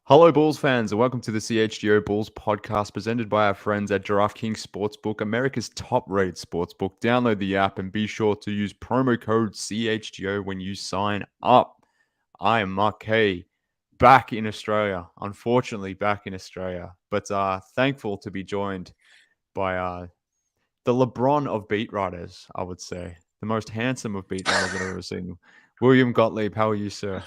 Hello, Bulls fans, and welcome to the CHGO Bulls Podcast presented by our friends at DraftKings Sportsbook, America's top-rated sportsbook. Download the app and be sure to use promo code CHGO when you sign up. I am Mark K, back in Australia, unfortunately back in Australia, but thankful to be joined by the LeBron of beat writers, I would say. The most handsome of beat writers I've ever seen. William Gottlieb, how are you, sir?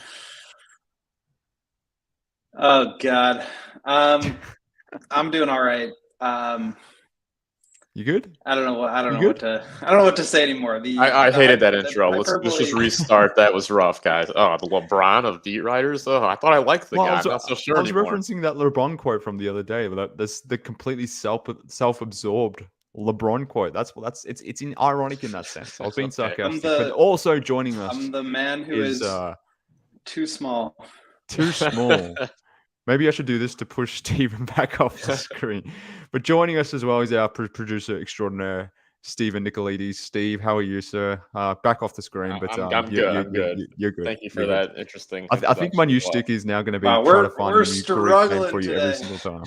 Oh God, I'm doing all right. You good? I don't know You what to say anymore. I hated that intro. Let's hyperbole. just restart. That was rough, guys. Oh, the LeBron of beat writers. Oh, I thought I liked the guy. I'm not so sure I was anymore. referencing that LeBron quote from the other day. But that's the completely self-absorbed LeBron quote. It's ironic in that sense. I was being Okay. sarcastic, but also joining us. I'm the man who is too small. Too small. Maybe I should do this to push Steven back off the screen. But joining us as well is our producer extraordinaire, Steven Nicolaides. Steve, how are you, sir? Back off the screen, but I'm good. I'm good. You're good. Thank you for that interesting. I think my new stick is now going to be Wow, trying to find we're a new career name for you today. every single time.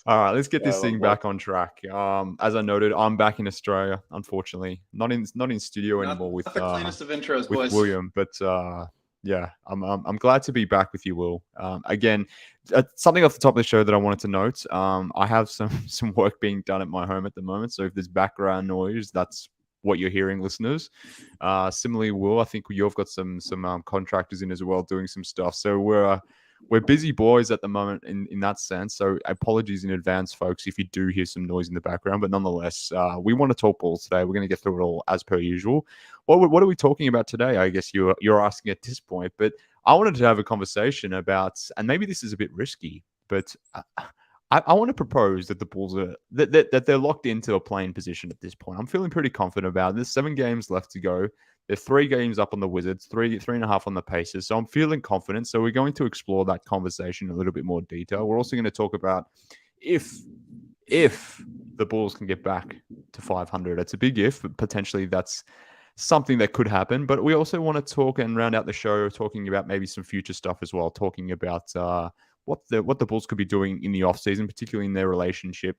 All right, let's get this thing back on track. As I noted, I'm back in Australia. Unfortunately, not in studio anymore with the cleanest of intros, with boys. William, but yeah, I'm glad to be back with you, Will. Again, something off the top of the show that I wanted to note. I have some work being done at my home at the moment, so if there's background noise, that's what you're hearing, listeners. Similarly, Will, I think you've got some contractors in as well doing some stuff. So we're busy boys at the moment in that sense. So apologies in advance, folks, if you do hear some noise in the background. But nonetheless, we want to talk balls today. We're going to get through it all as per usual. What are we talking about today? I guess you're asking at this point. But I wanted to have a conversation about, and maybe this is a bit risky, but I want to propose that the Bulls are that they're locked into a playing position at this point. I'm feeling pretty confident about it. There's 7 games left to go. They're 3 games up on the Wizards, 3.5 on the Pacers. So I'm feeling confident. So we're going to explore that conversation in a little bit more detail. We're also going to talk about if the Bulls can get back to 500. It's a big if, but potentially that's something that could happen. But we also want to talk and round out the show talking about maybe some future stuff as well, talking about what the Bulls could be doing in the offseason, particularly in their relationship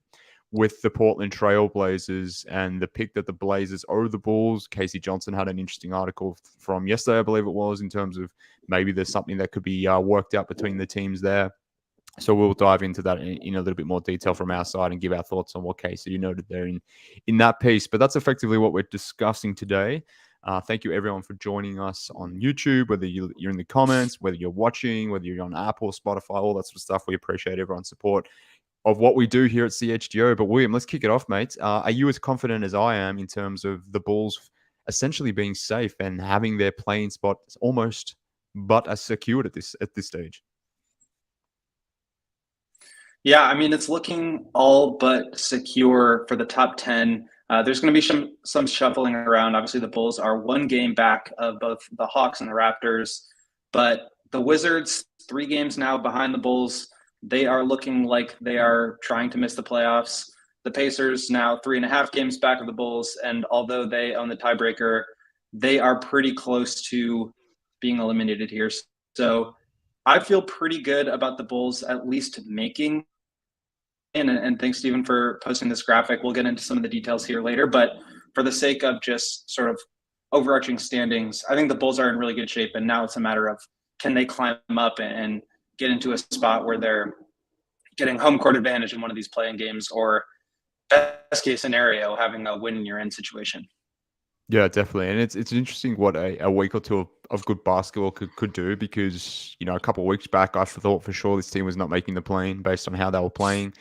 with the Portland Trail Blazers and the pick that the Blazers owe the Bulls. Casey Johnson had an interesting article from yesterday, I believe it was, in terms of maybe there's something that could be worked out between the teams there. So we'll dive into that in a little bit more detail from our side and give our thoughts on what Casey noted there in that piece. But that's effectively what we're discussing today. Thank you, everyone, for joining us on YouTube, whether you're in the comments, whether you're watching, whether you're on Apple, Spotify, all that sort of stuff. We appreciate everyone's support of what we do here at CHGO. But William, let's kick it off, mate. Are you as confident as I am in terms of the Bulls essentially being safe and having their playing spot almost but as secured at this stage? Yeah, I mean, it's looking all but secure for the top 10. There's going to be some shuffling around. Obviously, the Bulls are 1 game back of both the Hawks and the Raptors, but the Wizards, 3 games now behind the Bulls. They are looking like they are trying to miss the playoffs. The Pacers now 3.5 games back of the Bulls, and although they own the tiebreaker, they are pretty close to being eliminated here. So I feel pretty good about the Bulls at least making. And thanks, Stephen, for posting this graphic. We'll get into some of the details here later, but for the sake of just sort of overarching standings, I think the Bulls are in really good shape, and now it's a matter of can they climb up and get into a spot where they're getting home court advantage in one of these playing games, or best case scenario, having a win in your end situation. Yeah, definitely. And it's interesting what a week or two of good basketball could do, because, a couple of weeks back, I thought for sure this team was not making the play-in based on how they were playing.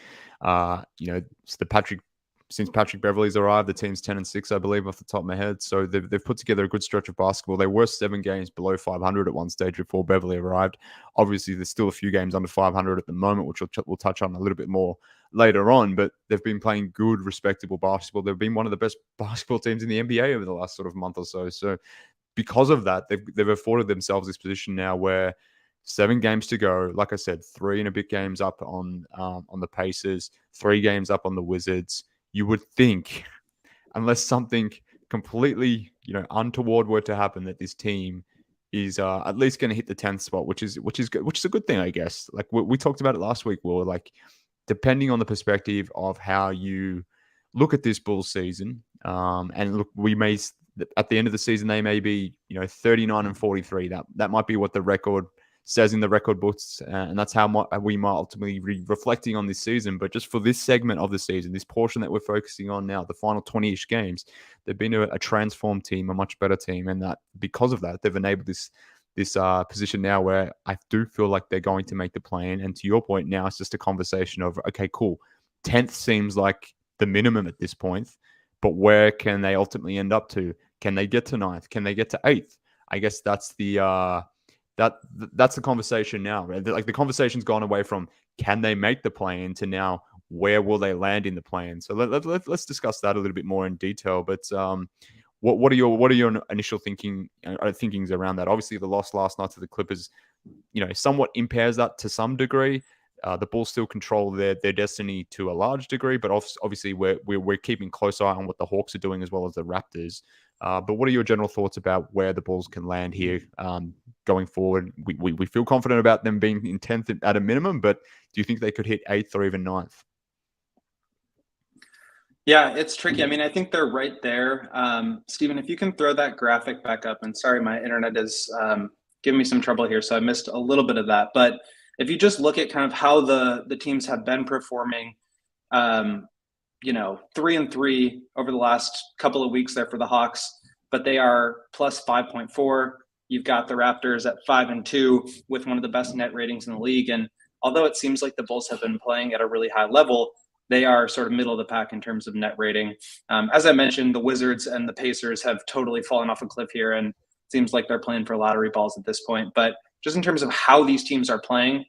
Since Patrick Beverley's arrived, the team's 10-6, I believe, off the top of my head. So they've put together a good stretch of basketball. They were 7 games below 500 at one stage before Beverley arrived. Obviously, there's still a few games under 500 at the moment, which we'll touch on a little bit more later on. But they've been playing good, respectable basketball. They've been one of the best basketball teams in the NBA over the last sort of month or so. So because of that, they've afforded themselves this position now where 7 games to go. Like I said, 3 and a bit games up on the Pacers, 3 games up on the Wizards. You would think, unless something completely, untoward were to happen, that this team is at least going to hit the 10th spot, which is good, which is a good thing, I guess. Like we talked about it last week. Will, like, depending on the perspective of how you look at this Bulls season, and look, we may at the end of the season they may be 39-43. That might be what the record says in the record books, and that's how we might ultimately be reflecting on this season. But just for this segment of the season, this portion that we're focusing on now, the final 20-ish games, they've been a transformed team, a much better team, and that because of that, they've enabled this position now where I do feel like they're going to make the play-in. And to your point, now it's just a conversation of, okay, cool, 10th seems like the minimum at this point, but where can they ultimately end up to? Can they get to 9th? Can they get to 8th? I guess that's the that's the conversation now. Right? Like the conversation's gone away from can they make the play-in to now where will they land in the play-in. So let's discuss that a little bit more in detail. But what are your initial thinkings around that? Obviously, the loss last night to the Clippers, somewhat impairs that to some degree. The Bulls still control their destiny to a large degree, but obviously we're keeping close eye on what the Hawks are doing as well as the Raptors. But what are your general thoughts about where the Bulls can land here going forward? We feel confident about them being in 10th at a minimum, but do you think they could hit 8th or even 9th? Yeah, it's tricky. I mean, I think they're right there. Steven, if you can throw that graphic back up, and sorry, my internet is giving me some trouble here, so I missed a little bit of that. But if you just look at kind of how the teams have been performing, 3-3 over the last couple of weeks there for the Hawks, but they are plus 5.4. You've got the Raptors at 5-2 with one of the best net ratings in the league. And although it seems like the Bulls have been playing at a really high level, they are sort of middle of the pack in terms of net rating. As I mentioned, the Wizards and the Pacers have totally fallen off a cliff here, and it seems like they're playing for lottery balls at this point. But just in terms of how these teams are playing,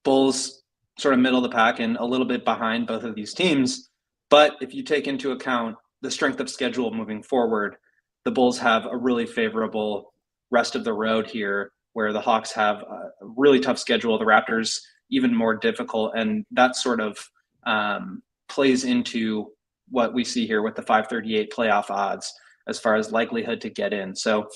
Bulls sort of middle of the pack and a little bit behind both of these teams. But if you take into account the strength of schedule moving forward, the Bulls have a really favorable rest of the road here, where the Hawks have a really tough schedule, the Raptors even more difficult, and that sort of plays into what we see here with the 538 playoff odds as far as likelihood to get in. So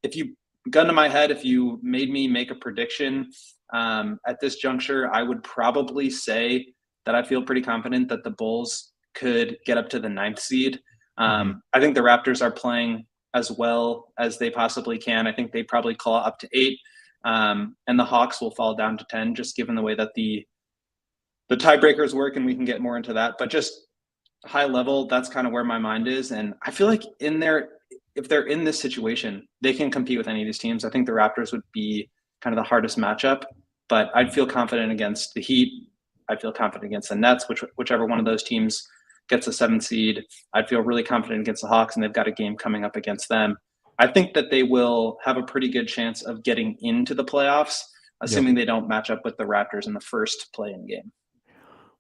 if you gun to my head, if you made me make a prediction at this juncture, I would probably say that I feel pretty confident that the Bulls could get up to the 9th seed. I think the Raptors are playing as well as they possibly can. I think they probably claw up to 8, and the Hawks will fall down to 10, just given the way that the tiebreakers work, and we can get more into that. But just high level, that's kind of where my mind is. And I feel like if they're in this situation, they can compete with any of these teams. I think the Raptors would be kind of the hardest matchup, but I'd feel confident against the Heat. I'd feel confident against the Nets, whichever one of those teams gets a 7th seed. I'd feel really confident against the Hawks, and they've got a game coming up against them. I think that they will have a pretty good chance of getting into the playoffs, assuming they don't match up with the Raptors in the first play-in game.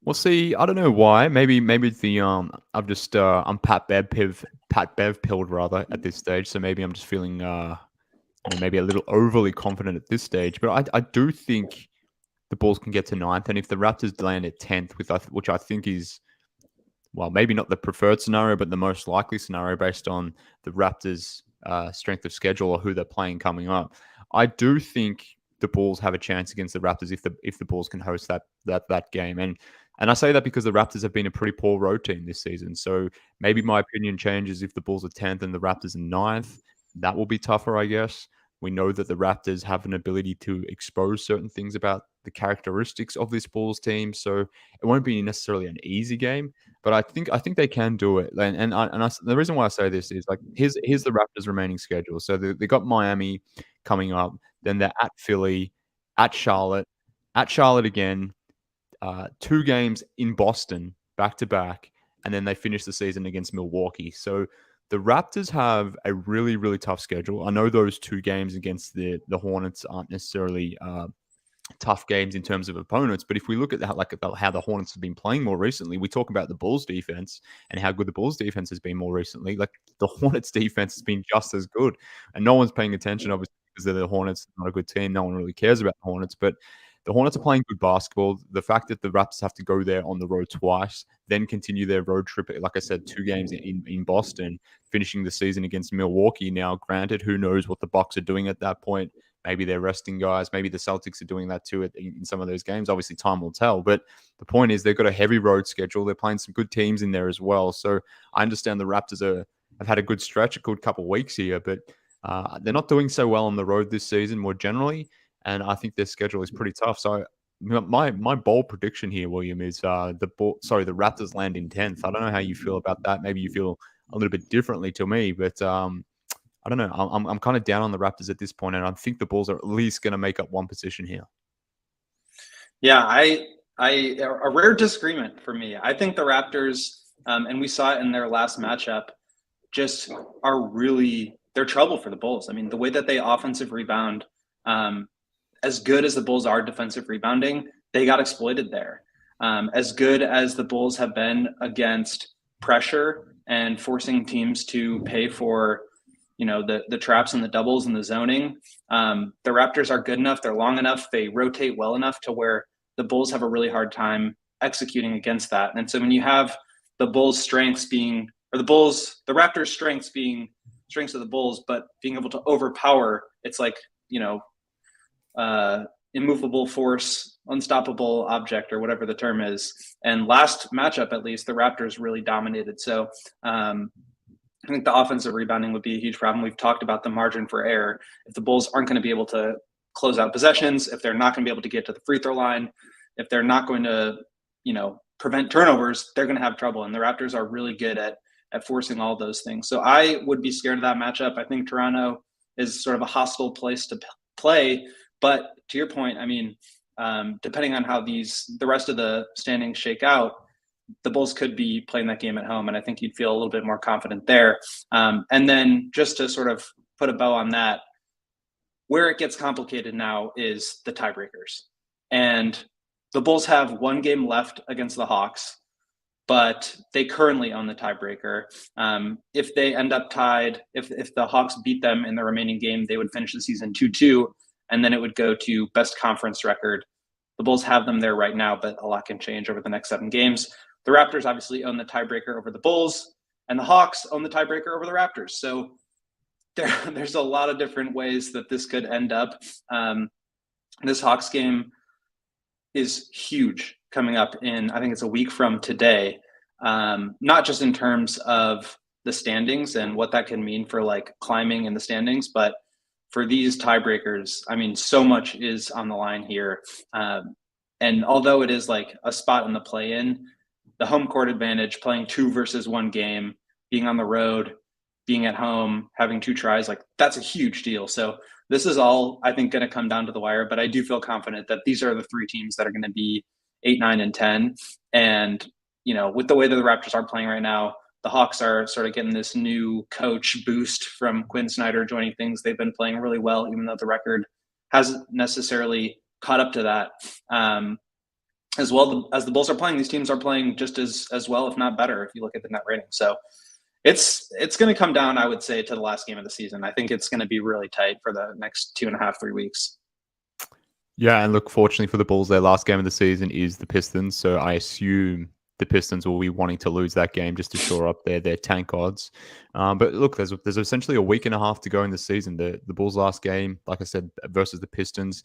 Well, see, I don't know why. Maybe the I'm just I'm Pat Bev pilled rather at this stage. So maybe I'm just feeling maybe a little overly confident at this stage. But I do think the Bulls can get to 9th, and if the Raptors land at 10th, which I think is, well, maybe not the preferred scenario, but the most likely scenario based on the Raptors' strength of schedule or who they're playing coming up, I do think the Bulls have a chance against the Raptors if the Bulls can host that game. And I say that because the Raptors have been a pretty poor road team this season. So maybe my opinion changes if the Bulls are 10th and the Raptors are 9th. That will be tougher, I guess. We know that the Raptors have an ability to expose certain things about the characteristics of this Bulls team. So it won't be necessarily an easy game, but I think they can do it. The reason why I say this is, like, here's the Raptors' remaining schedule. So they got Miami coming up, then they're at Philly, at Charlotte again, 2 games in Boston back to back, and then they finish the season against Milwaukee. So the Raptors have a really, really tough schedule. I know those 2 games against the Hornets aren't necessarily tough games in terms of opponents, but if we look at how the Hornets have been playing more recently, we talk about the Bulls defense and how good the Bulls defense has been more recently. Like, the Hornets defense has been just as good, and no one's paying attention, obviously, because they're the Hornets. Not a good team. No one really cares about the Hornets, but the Hornets are playing good basketball. The fact that the Raptors have to go there on the road twice, then continue their road trip, like I said, 2 games in Boston, finishing the season against Milwaukee. Now, granted, who knows what the Bucks are doing at that point? Maybe they're resting guys. Maybe the Celtics are doing that too in some of those games. Obviously, time will tell. But the point is, they've got a heavy road schedule. They're playing some good teams in there as well. So I understand the Raptors have had a good stretch, a good couple of weeks here, but they're not doing so well on the road this season more generally. And I think their schedule is pretty tough. So my bold prediction here, William, is the Raptors land in 10th. I don't know how you feel about that. Maybe you feel a little bit differently to me, but I don't know. I'm kind of down on the Raptors at this point, and I think the Bulls are at least going to make up one position here. Yeah, a rare disagreement for me. I think the Raptors, and we saw it in their last matchup, just are they're trouble for the Bulls. I mean, the way that they offensive rebound, as good as the Bulls are defensive rebounding, they got exploited there. As good as the Bulls have been against pressure and forcing teams to pay for the traps and the doubles and the zoning. The Raptors are good enough. They're long enough. They rotate well enough to where the Bulls have a really hard time executing against that. And so when you have the Bulls' strengths being, or the Raptors' strengths being strengths of the Bulls, but being able to overpower, it's like, immovable force, unstoppable object, or whatever the term is. And last matchup, at least, the Raptors really dominated. So, I think the offensive rebounding would be a huge problem. We've talked about the margin for error. If the Bulls aren't going to be able to close out possessions, if they're not going to be able to get to the free throw line, if they're not going to, prevent turnovers, they're going to have trouble. And the Raptors are really good at forcing all those things. So I would be scared of that matchup. I think Toronto is sort of a hostile place to play. But to your point, I mean, depending on how the rest of the standings shake out, the Bulls could be playing that game at home, and I think you'd feel a little bit more confident there. And then just to sort of put a bow on that, where it gets complicated now is the tiebreakers. And the Bulls have 1 game left against the Hawks, but they currently own the tiebreaker. If they end up tied, if the Hawks beat them in the remaining game, they would finish the season 2-2, and then it would go to best conference record. The Bulls have them there right now, but a lot can change over the next 7 games. The Raptors obviously own the tiebreaker over the Bulls, and the Hawks own the tiebreaker over the Raptors. So there's a lot of different ways that this could end up. This Hawks game is huge coming up in, I think it's a week from today, not just in terms of the standings and what that can mean for like climbing in the standings, but for these tiebreakers, I mean, so much is on the line here. And although it is like a spot in the play-in, the home court advantage, playing 2 versus 1 game, being on the road, being at home, having 2 tries, like that's a huge deal. So this is all, I think, going to come down to the wire, but I do feel confident that these are the 3 teams that are going to be 8, 9, and 10. And, with the way that the Raptors are playing right now, the Hawks are sort of getting this new coach boost from Quinn Snyder joining things. They've been playing really well, even though the record hasn't necessarily caught up to that. As well as the Bulls are playing, these teams are playing just as well, if not better, if you look at the net rating. So it's going to come down, I would say, to the last game of the season. I think it's going to be really tight for the next 2.5, 3 weeks. Yeah, and look, fortunately for the Bulls, their last game of the season is the Pistons. So I assume the Pistons will be wanting to lose that game just to shore up their tank odds. But look, there's essentially a week and a half to go in the season. The Bulls' last game, like I said, versus the Pistons,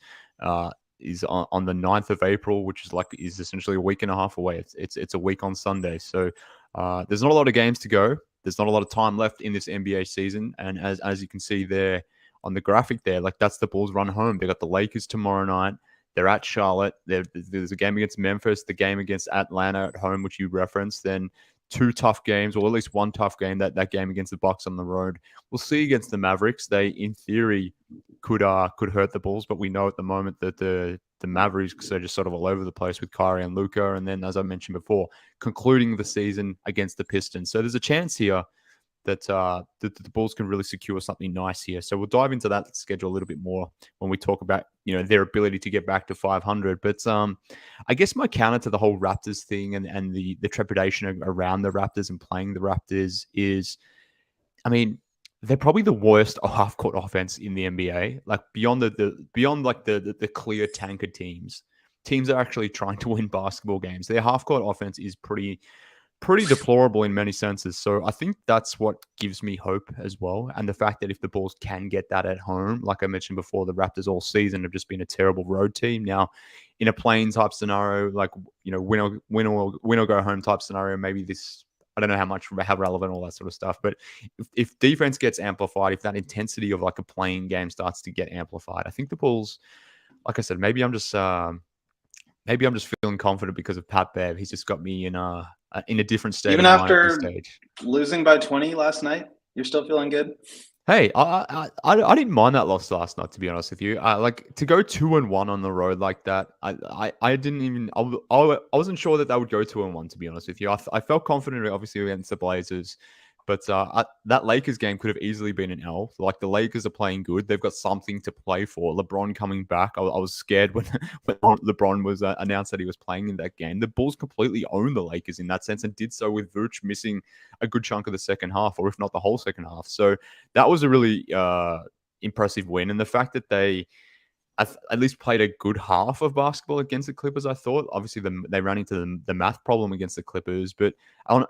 is on the 9th of April, which is essentially a week and a half away. It's a week on Sunday. So there's not a lot of games to go. There's not a lot of time left in this NBA season. And as you can see there on the graphic there, like that's the Bulls' run home. They got the Lakers tomorrow night. They're at Charlotte. There's a game against Memphis, the game against Atlanta at home, which you referenced. Then 2 tough games, or at least 1 tough game, that game against the Bucks on the road. We'll see against the Mavericks. They, in theory, could hurt the Bulls, but we know at the moment that the Mavericks are just sort of all over the place with Kyrie and Luka. And then, as I mentioned before, concluding the season against the Pistons. So there's a chance here that the Bulls can really secure something nice here. So we'll dive into that schedule a little bit more when we talk about their ability to get back to 500. But I guess my counter to the whole Raptors thing and the trepidation around the Raptors and playing the Raptors is, I mean, they're probably the worst half court offense in the NBA. Like beyond the clear tanker teams that are actually trying to win basketball games. Their half court offense is pretty deplorable in many senses. So I think that's what gives me hope as well. And the fact that if the Bulls can get that at home, like I mentioned before, the Raptors all season have just been a terrible road team. Now, in a playing type scenario, like, win or go home type scenario, maybe this, I don't know how relevant all that sort of stuff. But if defense gets amplified, if that intensity of like a playing game starts to get amplified, I think the Bulls, like I said, maybe I'm just feeling confident because of Pat Bev. He's just got me in a different state. Even after losing by 20 last night, you're still feeling good? Hey, I didn't mind that loss last night, to be honest with you. Like to go 2-1 on the road like that. I didn't even. I wasn't sure that would go 2-1. To be honest with you, I felt confident, obviously, against the Blazers. But that Lakers game could have easily been an L. Like, the Lakers are playing good. They've got something to play for. LeBron coming back. I was scared when LeBron was announced that he was playing in that game. The Bulls completely owned the Lakers in that sense and did so with Vooch missing a good chunk of the second half, or if not the whole second half. So that was a really impressive win. And the fact that they at least played a good half of basketball against the Clippers, I thought. Obviously, they ran into the math problem against the Clippers, but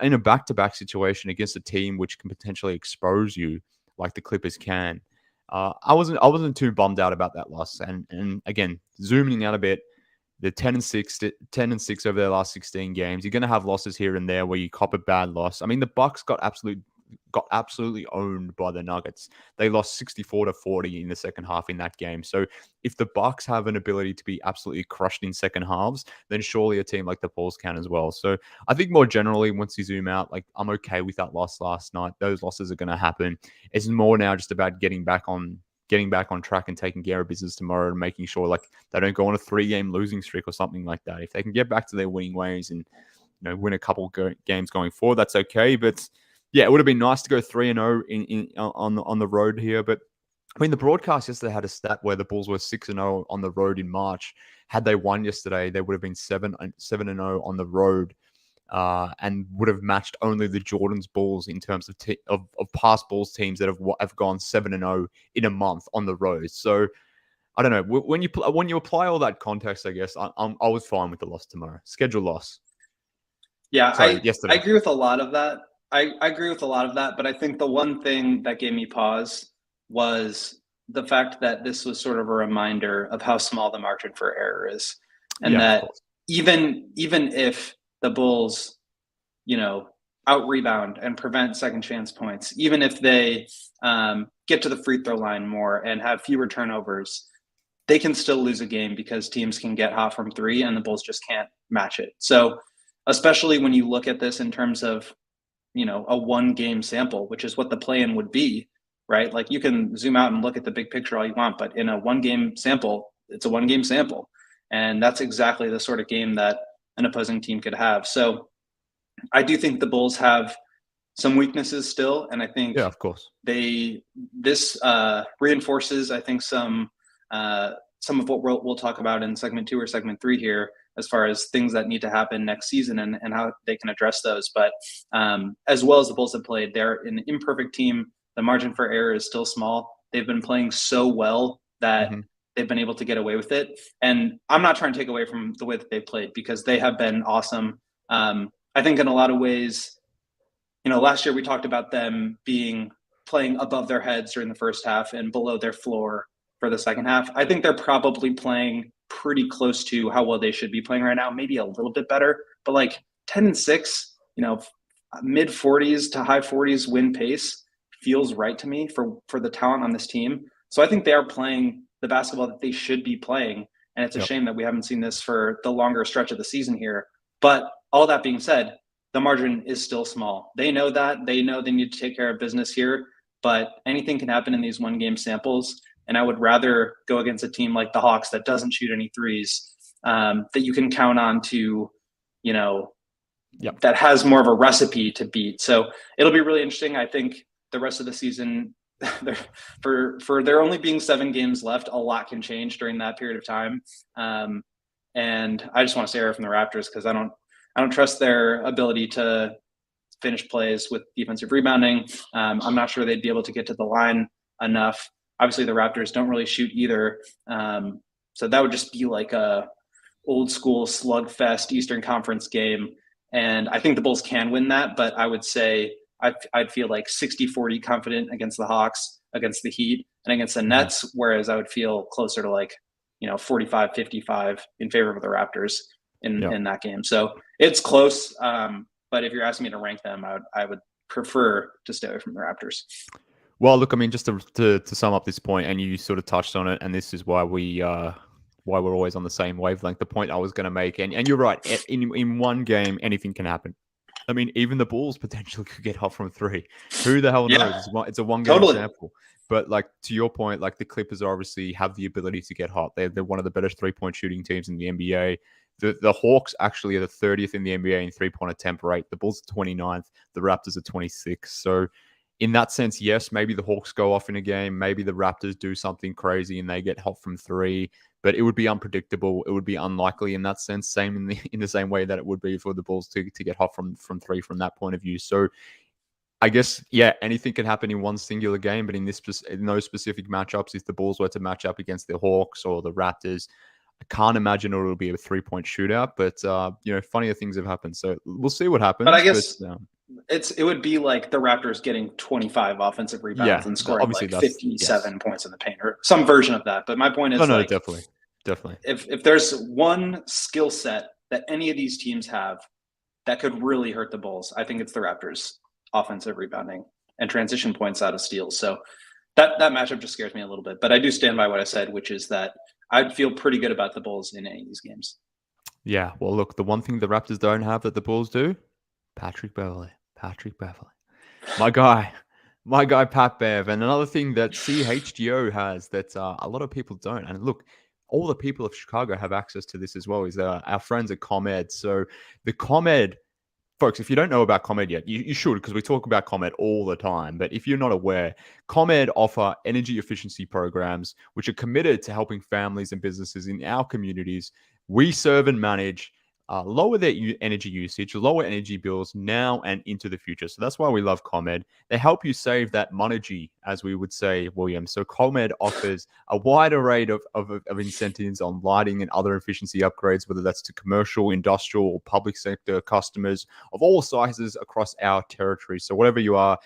in a back-to-back situation against a team which can potentially expose you like the Clippers can, I wasn't too bummed out about that loss. And again, zooming out a bit, the 10-6 over their last 16 games, you're going to have losses here and there where you cop a bad loss. I mean, the Bucks got absolutely owned by the Nuggets. They lost 64-40 in the second half in that game. So if the Bucks have an ability to be absolutely crushed in second halves, then surely a team like the Bulls can as well. So I think more generally, once you zoom out, like, I'm okay with that loss last night. Those losses are going to happen. It's more now just about getting back on track and taking care of business tomorrow and making sure like they don't go on a 3-game losing streak or something like that. If they can get back to their winning ways and win a couple games going forward, that's okay. But yeah, it would have been nice to go 3-0 on the road here. But I mean, the broadcast yesterday had a stat where the Bulls were 6-0 on the road in March. Had they won yesterday, they would have been 7-0 on the road, and would have matched only the Jordan's Bulls in terms of past Bulls teams that have gone 7-0 in a month on the road. So I don't know, when you apply all that context, I guess I was fine with the loss tomorrow. Schedule loss. Yeah, yesterday. I agree with a lot of that. I agree with a lot of that, but I think the one thing that gave me pause was the fact that this was sort of a reminder of how small the margin for error is. And that even if the Bulls, out rebound and prevent second chance points, even if they get to the free throw line more and have fewer turnovers, they can still lose a game because teams can get hot from three and the Bulls just can't match it. So especially when you look at this in terms of, a 1-game sample, which is what the play-in would be, right? Like, you can zoom out and look at the big picture all you want, but in a 1-game sample, it's a 1-game sample. And that's exactly the sort of game that an opposing team could have. So I do think the Bulls have some weaknesses still. And I think of course, this reinforces, I think, some of what we'll talk about in segment 2 or segment 3 here, as far as things that need to happen next season and how they can address those. But as well as the Bulls have played, they're an imperfect team. The margin for error is still small. They've been playing so well that they've been able to get away with it. And I'm not trying to take away from the way that they've played, because they have been awesome. I think in a lot of ways, last year we talked about them playing above their heads during the first half and below their floor for the second half. I think they're probably playing pretty close to how well they should be playing right now, maybe a little bit better, but like 10-6, mid 40s to high 40s win pace feels right to me for the talent on this team. So I think they are playing the basketball that they should be playing. And it's a shame that we haven't seen this for the longer stretch of the season here. But all that being said, the margin is still small. They know that. They know they need to take care of business here, but anything can happen in these 1-game samples. And I would rather go against a team like the Hawks that doesn't shoot any threes, that you can count on to, that has more of a recipe to beat. So it'll be really interesting. I think the rest of the season, for there only being 7 games left, a lot can change during that period of time. And I just want to stay away from the Raptors because I don't trust their ability to finish plays with defensive rebounding. I'm not sure they'd be able to get to the line enough. Obviously, the Raptors don't really shoot either. So that would just be like a old school slugfest Eastern Conference game. And I think the Bulls can win that, but I would say I'd feel like 60-40 confident against the Hawks, against the Heat, and against the Nets, whereas I would feel closer to like, 45-55 in favor of the Raptors in that game. So it's close. But if you're asking me to rank them, I would prefer to stay away from the Raptors. Well, look, I mean, just to sum up this point, and you sort of touched on it, and this is why why we're always on the same wavelength. The point I was going to make, and you're right, in one game, anything can happen. I mean, even the Bulls potentially could get hot from three. Who the hell knows? It's a one-game example. But like to your point, like the Clippers obviously have the ability to get hot. They're one of the better three-point shooting teams in the NBA. The Hawks actually are the 30th in the NBA in three-point attempt rate. The Bulls are 29th. The Raptors are 26th. So in that sense, yes, maybe the Hawks go off in a game. Maybe the Raptors do something crazy and they get hot from three. But it would be unpredictable. It would be unlikely in that sense. Same in the same way that it would be for the Bulls to get hot from three from that point of view. So I guess, anything can happen in one singular game. But in those specific matchups, if the Bulls were to match up against the Hawks or the Raptors, I can't imagine it'll be a 3-point shootout. But funnier things have happened. So we'll see what happens. But I guess it would be like the Raptors getting 25 offensive rebounds and scoring like 57 points in the paint or some version of that. But my point is, definitely. If there's one skill set that any of these teams have that could really hurt the Bulls, I think it's the Raptors' offensive rebounding and transition points out of steals. So that matchup just scares me a little bit. But I do stand by what I said, which is that I'd feel pretty good about the Bulls in any of these games. Yeah, well, look, the one thing the Raptors don't have that the Bulls do, Patrick Beverley. My guy, Pat Bev. And another thing that CHGO has that a lot of people don't. And look, all the people of Chicago have access to this as well, is our friends at ComEd. So the ComEd, folks, if you don't know about ComEd yet, you should, because we talk about ComEd all the time. But if you're not aware, ComEd offer energy efficiency programs which are committed to helping families and businesses in our communities we serve and manage lower their energy usage, lower energy bills now and into the future. So that's why we love ComEd. They help you save that money, as we would say, William. So ComEd offers a wide array of incentives on lighting and other efficiency upgrades, whether that's to commercial, industrial, or public sector customers of all sizes across our territory. So wherever you are,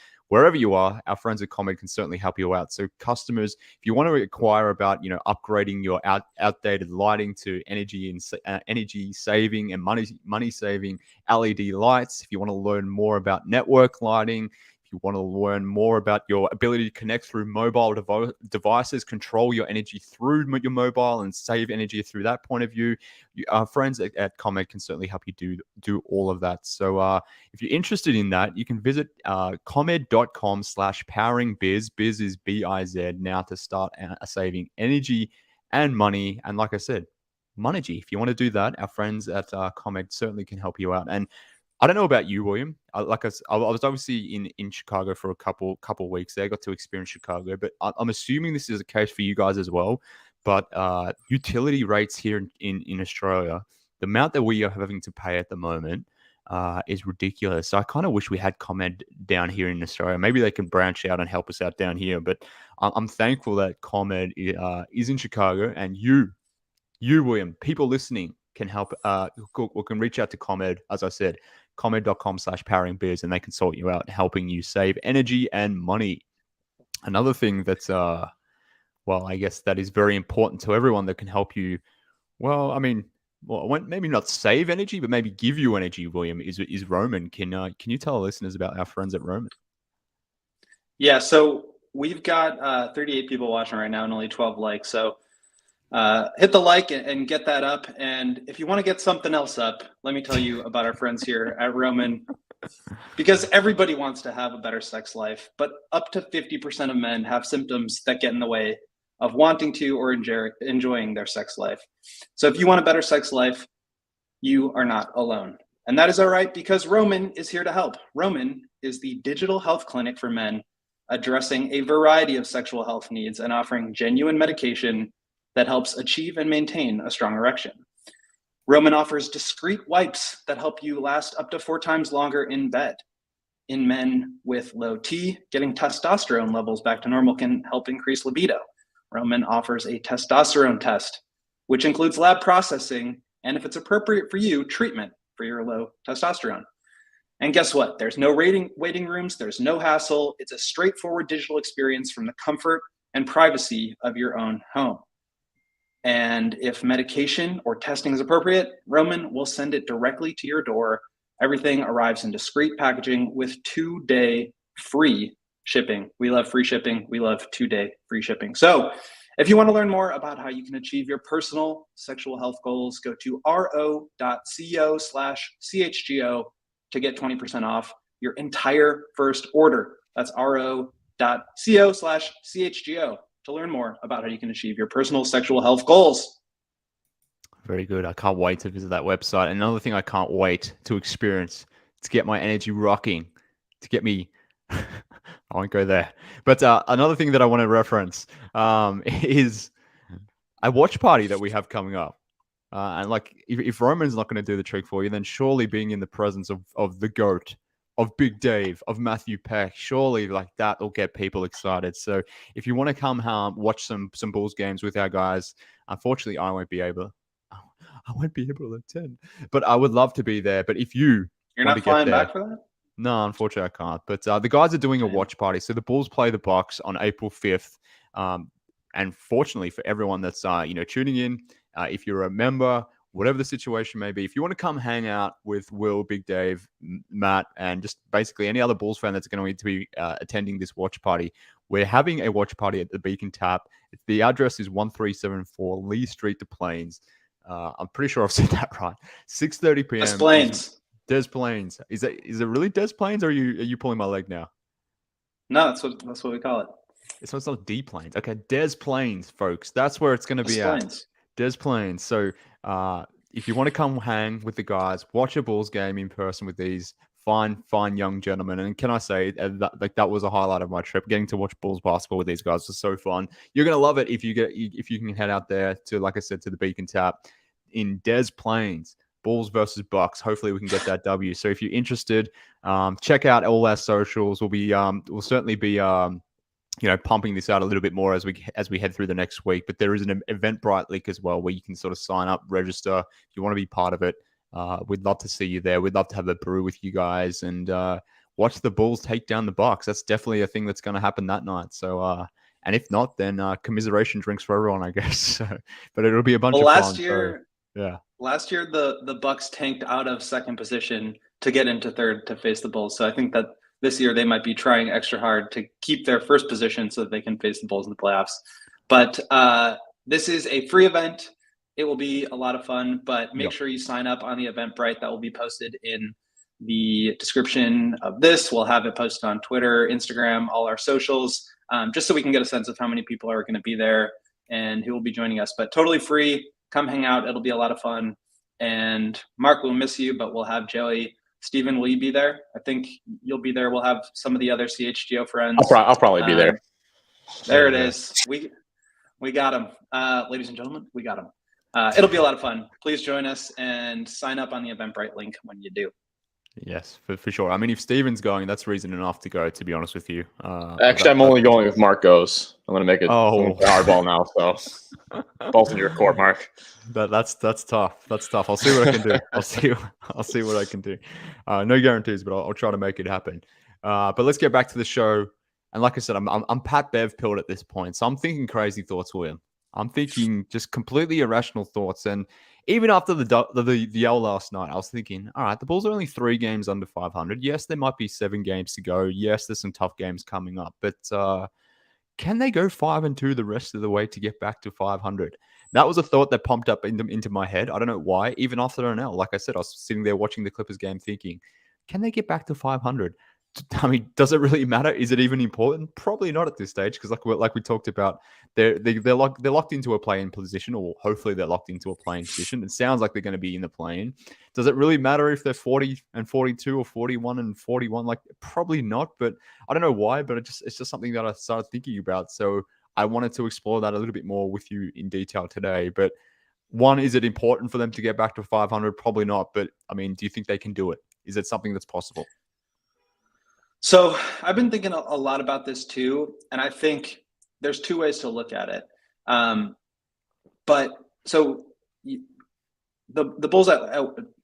our friends at ComEd can certainly help you out. So customers, if you want to inquire about, upgrading your outdated lighting to energy saving and money saving LED lights, if you want to learn more about network lighting, if you want to learn more about your ability to connect through mobile devices, control your energy through your mobile and save energy through that point of view, our friends at ComEd can certainly help you do all of that. So if you're interested in that, you can visit comed.com/poweringbiz. Biz is BIZ now to start saving energy and money. And like I said, money. If you want to do that, our friends at ComEd certainly can help you out. And I don't know about you, William. I was obviously in Chicago for a couple weeks there. I got to experience Chicago, but I'm assuming this is the case for you guys as well. But utility rates here in Australia, the amount that we are having to pay at the moment is ridiculous. So I kind of wish we had ComEd down here in Australia. Maybe they can branch out and help us out down here. But I'm thankful that ComEd is in Chicago, and you, William, people listening can help. Can reach out to ComEd, as I said, comed.com/poweringbiz, and they can sort you out, helping you save energy and money. Another thing that's I guess that is very important to everyone that can help you. Maybe not save energy, but maybe give you energy, William, is Roman. Can you tell our listeners about our friends at Roman? Yeah, so we've got 38 people watching right now and only 12 likes. So hit the like and get that up. And if you want to get something else up, let me tell you about our friends here at Roman, because everybody wants to have a better sex life, but up to 50% of men have symptoms that get in the way of wanting to or enjoying their sex life. So if you want a better sex life, you are not alone. And that is all right, because Roman is here to help. Roman is the digital health clinic for men, addressing a variety of sexual health needs and offering genuine medication that helps achieve and maintain a strong erection. Roman offers discreet wipes that help you last up to 4 times longer in bed. in men with low T, getting testosterone levels back to normal can help increase libido. Roman offers a testosterone test, which includes lab processing, and if it's appropriate for you, treatment for your low testosterone. And guess what? There's no waiting rooms. There's no hassle. It's a straightforward digital experience from the comfort and privacy of your own home. And if medication or testing is appropriate, Roman will send it directly to your door. Everything arrives in discreet packaging with 2-day free shipping. We love free shipping. We love 2-day free shipping. So if you want to learn more about how you can achieve your personal sexual health goals, go to ro.co/CHGO to get 20% off your entire first order. That's ro.co/CHGO to learn more about how you can achieve your personal sexual health goals. Very good. I can't wait to visit that website. Another thing I can't wait to experience, to get my energy rocking, to get me... I won't go there. But another thing that I want to reference is a watch party that we have coming up. And like, if Roman's not going to do the trick for you, then surely being in the presence of the GOAT, of Big Dave, of Matthew Peck, surely like that will get people excited. So if you want to come watch some Bulls games with our guys, unfortunately I won't be able to attend. But I would love to be there. But if you're not flying back for that? No, unfortunately I can't. But the guys are doing a watch party. So the Bulls play the Bucks on April 5th. And fortunately for everyone that's tuning in, if you're a member, whatever the situation may be, if you want to come hang out with Will, Big Dave, Matt, and just basically any other Bulls fan that's going to be attending this watch party, we're having a watch party at the Beacon Tap. The address is 1374 Lee Street, Des Plaines. I'm pretty sure I've said that right. 6:30 p.m. Des Plaines. Des Plaines. Is it really Des Plaines, or are you pulling my leg now? No, that's what we call it. So it's not D Plains. Okay, Des Plaines, folks. That's where it's going to be at. Des Plaines. So if you want to come hang with the guys, watch a Bulls game in person with these fine young gentlemen. And can I say that was a highlight of my trip. Getting to watch Bulls basketball with these guys was so fun. You're going to love it if you can head out there to, like I said, to the Beacon Tap in Des Plaines. Bulls versus Bucks. Hopefully we can get that W. So if you're interested, check out all our socials. We'll certainly be pumping this out a little bit more as we head through the next week. But there is an Eventbrite link as well where you can sort of sign up, register if you want to be part of it. We'd love to see you there. We'd love to have a brew with you guys and watch the Bulls take down the Bucks. That's definitely a thing that's going to happen that night. So and if not, then commiseration drinks for everyone, I guess. So, but it'll be a bunch of fun. Last year the Bucks tanked out of second position to get into third to face the Bulls. So I think that this year they might be trying extra hard to keep their first position so that they can face the Bulls in the playoffs. But this is a free event. It will be a lot of fun, but make sure you sign up on the Eventbrite. That will be posted in the description of this. We'll have it posted on Twitter, Instagram, all our socials, just so we can get a sense of how many people are going to be there and who will be joining us. But totally free. Come hang out. It'll be a lot of fun. And Mark, we'll miss you, but we'll have Joey. Steven, will you be there? I think you'll be there. We'll have some of the other CHGO friends. I'll probably be there. There it is. We got him. Ladies and gentlemen, we got him. It'll be a lot of fun. Please join us and sign up on the Eventbrite link when you do. Yes, for sure. I mean, if Steven's going, that's reason enough to go, to be honest with you. Actually, I'm only going if Mark goes. I'm going to make it hardball now, so ball's in your court, Mark. That's tough. That's tough. I'll see what I can do. I'll see what I can do. No guarantees, but I'll try to make it happen. But let's get back to the show. And like I said, I'm Pat Bev pilled at this point, so I'm thinking crazy thoughts, William. I'm thinking just completely irrational thoughts. And even after the L last night, I was thinking, all right, the Bulls are only 3 games under 500. Yes, there might be 7 games to go. Yes, there's some tough games coming up. But can they go 5-2 the rest of the way to get back to 500? That was a thought that pumped up into my head. I don't know why. Even after an L, like I said, I was sitting there watching the Clippers game thinking, can they get back to 500? I mean, does it really matter? Is it even important? Probably not at this stage, because like we talked about, they're locked into a play-in position, or hopefully they're locked into a play-in position. It sounds like they're going to be in the play-in. Does it really matter if they're 40-42 or 41-41? Like, probably not. But I don't know why. But it's just something that I started thinking about. So I wanted to explore that a little bit more with you in detail today. But one, is it important for them to get back to 500? Probably not. But I mean, do you think they can do it? Is it something that's possible? So I've been thinking a lot about this too, and I think there's two ways to look at it. But so the Bulls at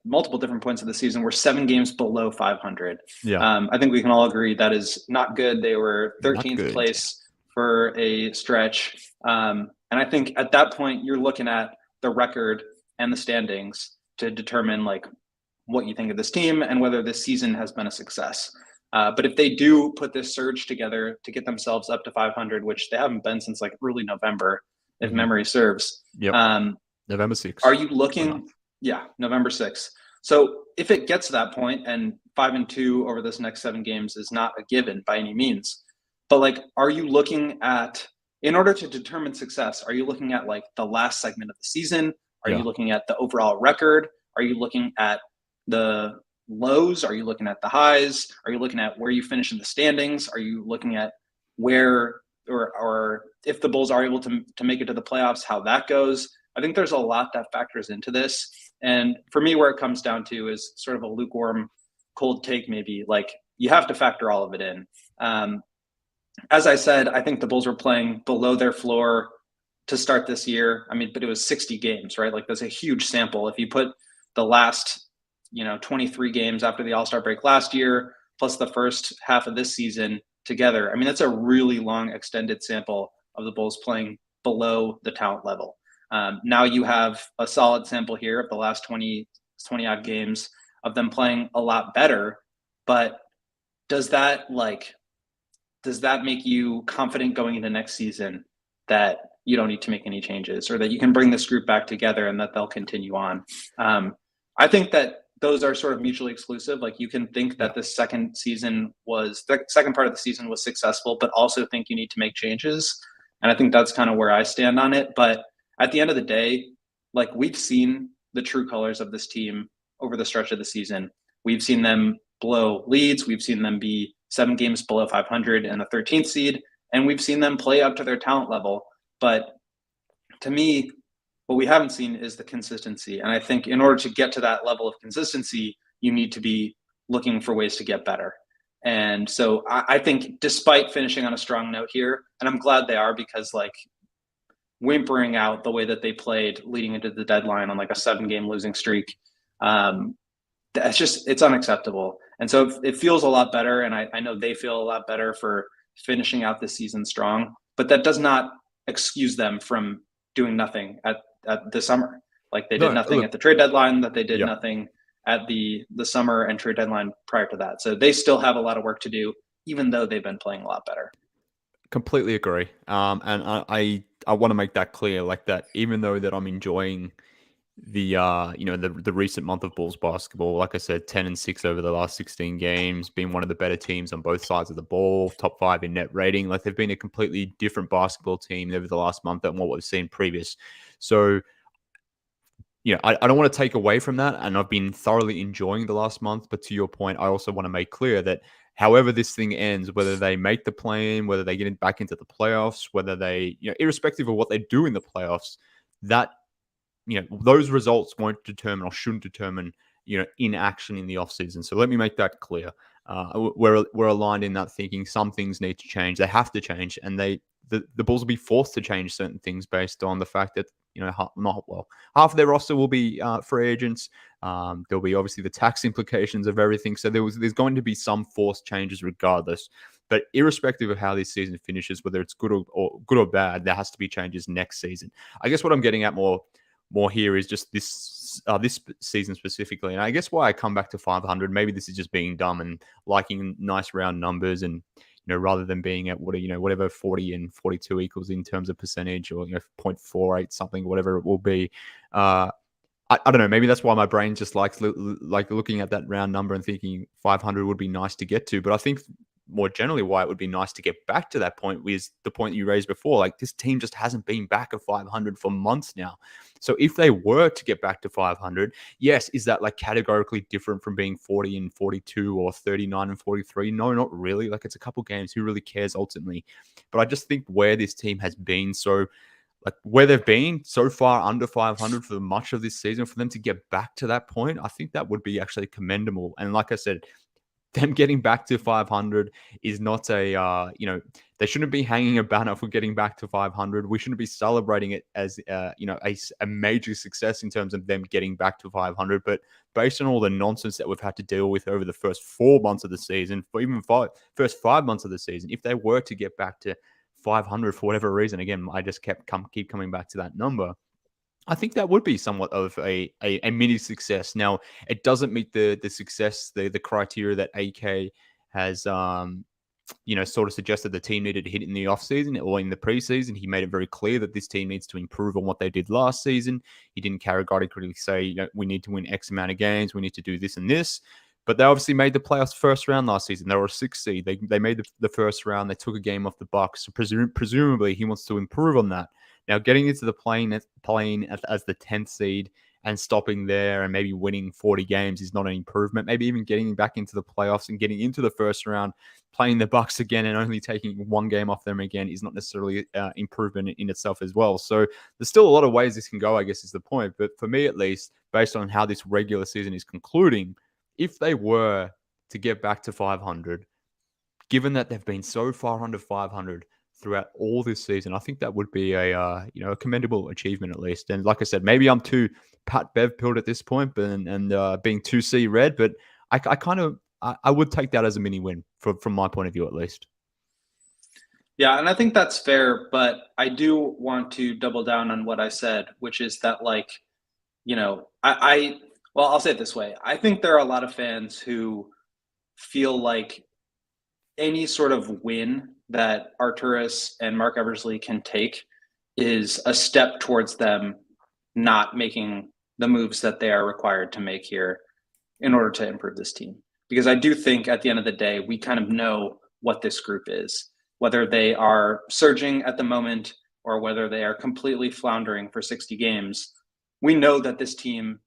multiple different points of the season were 7 games below 500. Yeah. I think we can all agree that is not good. They were 13th place for a stretch. And I think at that point, you're looking at the record and the standings to determine like what you think of this team and whether this season has been a success. But if they do put this surge together to get themselves up to 500, which they haven't been since like early November, if memory serves. Yep. November 6th. Are you looking? Yeah, November 6th. So if it gets to that point, and 5-2 over this next 7 games is not a given by any means, but like, are you looking at, in order to determine success, are you looking at like the last segment of the season? Are you looking at the overall record? Are you looking at the lows? Are you looking at the highs? Are you looking at where you finish in the standings? Are you looking at where, or if the Bulls are able to make it to the playoffs, how that goes? I think there's a lot that factors into this. And for me, where it comes down to is sort of a lukewarm, cold take, maybe. Like, you have to factor all of it in. As I said, I think the Bulls were playing below their floor to start this year. I mean, but it was 60 games, right? Like, that's a huge sample. If you put the last, 23 games after the All-Star break last year, plus the first half of this season together, I mean, that's a really long, extended sample of the Bulls playing below the talent level. Now you have a solid sample here of the last 20 odd games of them playing a lot better, but does that make you confident going into next season that you don't need to make any changes, or that you can bring this group back together and that they'll continue on? I think that those are sort of mutually exclusive. Like, you can think that the second part of the season was successful, but also think you need to make changes. And I think that's kind of where I stand on it. But at the end of the day, like, we've seen the true colors of this team over the stretch of the season. We've seen them blow leads. We've seen them be 7 games below 500 and the 13th seed. And we've seen them play up to their talent level. But to me, what we haven't seen is the consistency. And I think in order to get to that level of consistency, you need to be looking for ways to get better. And so I think, despite finishing on a strong note here, and I'm glad they are, because like, whimpering out the way that they played leading into the deadline on like a 7-game losing streak, it's unacceptable. And so it feels a lot better, and I know they feel a lot better for finishing out this season strong, but that does not excuse them from doing nothing at the summer. Like, they did nothing at the trade deadline, that they did nothing at the summer and trade deadline prior to that. So they still have a lot of work to do, even though they've been playing a lot better. Completely agree. And I want to make that clear, like, that even though that I'm enjoying the recent month of Bulls basketball, like I said, 10-6 over the last 16 games, being one of the better teams on both sides of the ball, top 5 in net rating. Like, they've been a completely different basketball team over the last month than what we've seen previous. So, I don't want to take away from that, and I've been thoroughly enjoying the last month. But to your point, I also want to make clear that however this thing ends, whether they make the play-in, whether they get back into the playoffs, whether they, irrespective of what they do in the playoffs, that, those results won't determine, or shouldn't determine, inaction in the offseason. So let me make that clear. We're aligned in that thinking. Some things need to change. They have to change, and the Bulls will be forced to change certain things based on the fact that, half of their roster will be free agents. There'll be obviously the tax implications of everything. So there's going to be some forced changes regardless. But irrespective of how this season finishes, whether it's good or bad, there has to be changes next season. I guess what I'm getting at more here is just this season specifically. And I guess why I come back to 500, maybe this is just being dumb and liking nice round numbers, and rather than being at whatever 40 and 42 equals in terms of percentage, or 0.48 something, whatever it will be. I don't know. Maybe that's why my brain just likes looking at that round number and thinking 500 would be nice to get to. But I think more generally why it would be nice to get back to that point is the point you raised before. Like, this team just hasn't been back at 500 for months now. So if they were to get back to 500, yes, is that like categorically different from being 40 and 42 or 39 and 43? No, not really. Like, it's a couple games. Who really cares ultimately? But I just think where this team has been, so like where they've been so far under 500 for much of this season, for them to get back to that point, I think that would be actually commendable. And like I said, them getting back to 500 is not a, they shouldn't be hanging a banner for getting back to 500. We shouldn't be celebrating it as, a major success in terms of them getting back to 500. But based on all the nonsense that we've had to deal with over the first 4 months of the season, for even first 5 months of the season, if they were to get back to 500 for whatever reason, again, I just keep coming back to that number. I think that would be somewhat of a mini success. Now, it doesn't meet the success, the criteria that AK has, sort of suggested the team needed to hit in the offseason or in the preseason. He made it very clear that this team needs to improve on what they did last season. He didn't categorically say, we need to win X amount of games, we need to do this and this. But they obviously made the playoffs first round last season. They were a 6th seed. They made the first round. They took a game off the Bucks. So presumably, he wants to improve on that. Now, getting into the plane as the 10th seed and stopping there and maybe winning 40 games is not an improvement. Maybe even getting back into the playoffs and getting into the first round, playing the Bucks again and only taking 1 game off them again is not necessarily improvement in itself as well. So there's still a lot of ways this can go, I guess is the point. But for me, at least, based on how this regular season is concluding, if they were to get back to 500, given that they've been so far under 500 throughout all this season, I think that would be a commendable achievement at least. And like I said, maybe I'm too Pat Bev pilled at this point, and being too C red, but I would take that as a mini win from my point of view at least. Yeah, and I think that's fair, but I do want to double down on what I said, which is that I'll say it this way. I think there are a lot of fans who feel like any sort of win that Arturas and Mark Eversley can take is a step towards them not making the moves that they are required to make here in order to improve this team. Because I do think at the end of the day, we kind of know what this group is, whether they are surging at the moment or whether they are completely floundering for 60 games. We know that this team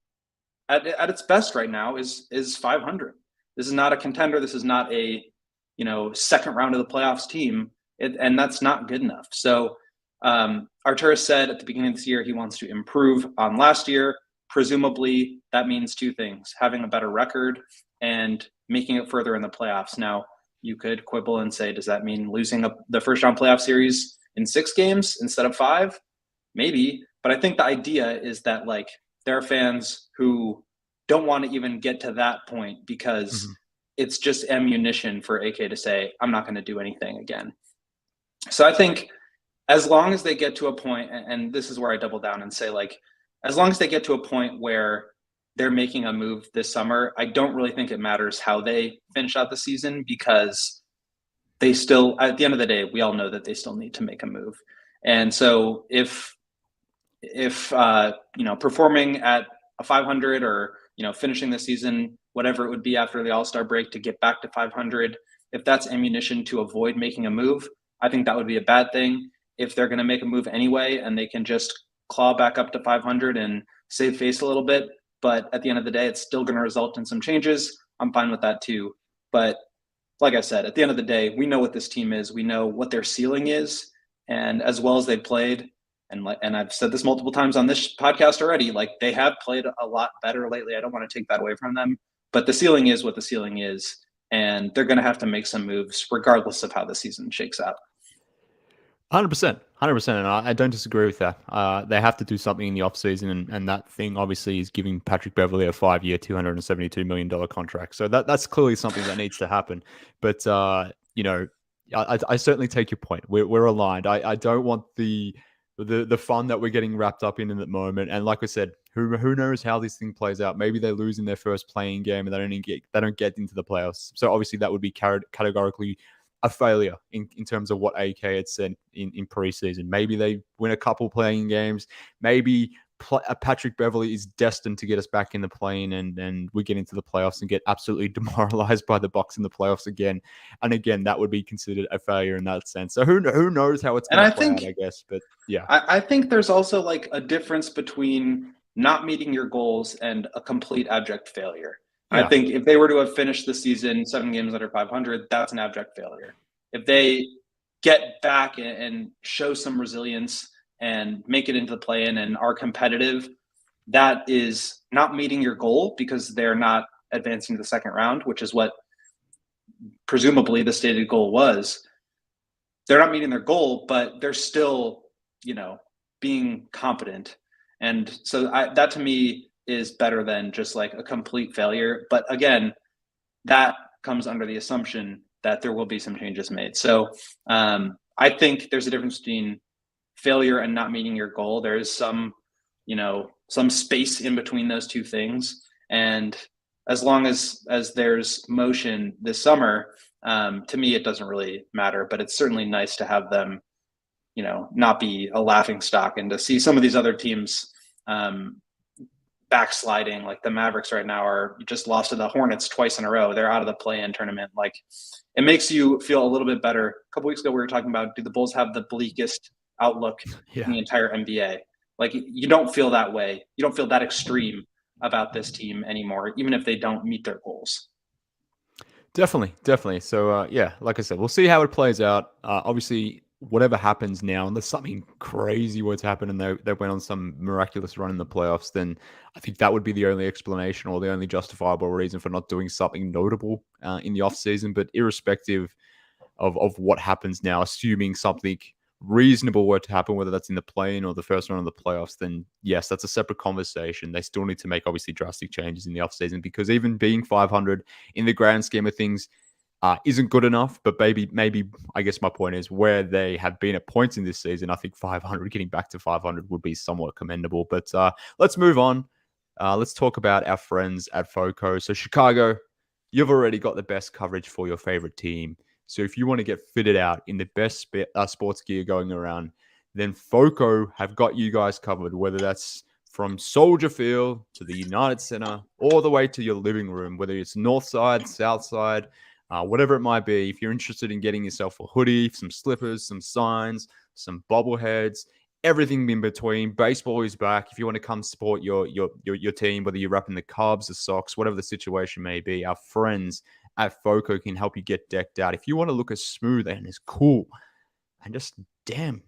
at its best right now is 500. This is not a contender. This is not a second round of the playoffs team, and that's not good enough. So Arturas said at the beginning of this year he wants to improve on last year. Presumably that means 2 things: having a better record and making it further in the playoffs. Now, you could quibble and say, does that mean losing the first round playoff series in 6 games instead of 5? Maybe, but I think the idea is that there are fans who don't want to even get to that point because it's just ammunition for AK to say, I'm not going to do anything again. So I think as long as they get to a point, and this is where I double down and say, as long as they get to a point where they're making a move this summer, I don't really think it matters how they finish out the season, because they still, at the end of the day, we all know that they still need to make a move. And so if performing at a 500 or, finishing the season, whatever it would be after the All-Star break to get back to 500, if that's ammunition to avoid making a move, I think that would be a bad thing. If they're going to make a move anyway and they can just claw back up to 500 and save face a little bit, but at the end of the day, it's still going to result in some changes, I'm fine with that too. But like I said, at the end of the day, we know what this team is. We know what their ceiling is. And as well as they've played, and I've said this multiple times on this podcast already, they have played a lot better lately. I don't want to take that away from them, but the ceiling is what the ceiling is. And they're going to have to make some moves regardless of how the season shakes out. 100%. And I don't disagree with that. They have to do something in the offseason, and that thing obviously is giving Patrick Beverley a 5-year, $272 million contract. So that's clearly something that needs to happen. But, I certainly take your point. We're aligned. I don't want the fun that we're getting wrapped up in the moment. And like I said, who knows how this thing plays out? Maybe they lose in their first playing game and they don't get into the playoffs. So obviously that would be categorically a failure in terms of what AK had said in preseason. Maybe they win a couple playing games. Maybe Patrick Beverley is destined to get us back in the plane, and we get into the playoffs and get absolutely demoralized by the Bucks in the playoffs again. And again, that would be considered a failure in that sense. So who knows how it's going to play out, I guess. But yeah, I think there's also a difference between not meeting your goals and a complete abject failure. Yeah. I think if they were to have finished the season 7 games under 500, that's an abject failure. If they get back and show some resilience and make it into the play-in and are competitive, that is not meeting your goal because they're not advancing to the second round, which is what presumably the stated goal was. They're not meeting their goal, but they're still, being competent. And so that to me is better than just like a complete failure. But again, that comes under the assumption that there will be some changes made. So I think there's a difference between failure and not meeting your goal. There is some space in between those two things. And as long as there's motion this summer, to me, it doesn't really matter, but it's certainly nice to have them, not be a laughing stock, and to see some of these other teams backsliding, like the Mavericks right now are just lost to the Hornets twice in a row. They're out of the play-in tournament. Like, it makes you feel a little bit better. A couple weeks ago, we were talking about, do the Bulls have the bleakest outlook in the entire NBA? Like, you don't feel that way. You don't feel that extreme about this team anymore, even if they don't meet their goals. Definitely. So, like I said, we'll see how it plays out. Obviously, whatever happens now, unless something crazy were to happen and they went on some miraculous run in the playoffs, then I think that would be the only explanation or the only justifiable reason for not doing something notable in the offseason. But irrespective of what happens now, assuming something reasonable were to happen, whether that's in the play-in or the first round of the playoffs, then yes, that's a separate conversation. They still need to make obviously drastic changes in the offseason, because even being 500 in the grand scheme of things isn't good enough. But maybe I guess my point is, where they have been at points in this season, I think 500, getting back to 500 would be somewhat commendable. But let's move on. Let's talk about our friends at Foco. So Chicago, you've already got the best coverage for your favorite team. So if you want to get fitted out in the best sports gear going around, then Foco have got you guys covered, whether that's from Soldier Field to the United Center, all the way to your living room, whether it's north side, south side, whatever it might be. If you're interested in getting yourself a hoodie, some slippers, some signs, some bobbleheads, everything in between. Baseball is back. If you want to come support your team, whether you're repping the Cubs, the Sox, whatever the situation may be, our friends at Foco can help you get decked out. If you want to look as smooth and as cool and just damn,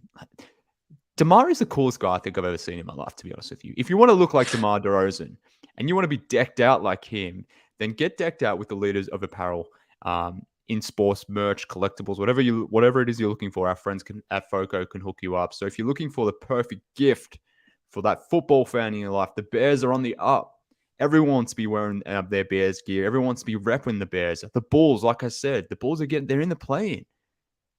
DeMar is the coolest guy I think I've ever seen in my life, to be honest with you. If you want to look like DeMar DeRozan and you want to be decked out like him, then get decked out with the leaders of apparel in sports, merch, collectibles, whatever it is you're looking for. Our friends at Foco can hook you up. So if you're looking for the perfect gift for that football fan in your life, the Bears are on the up. Everyone wants to be wearing their Bears gear. Everyone wants to be repping the Bears. The Bulls, like I said, the Bulls they're in the play-in.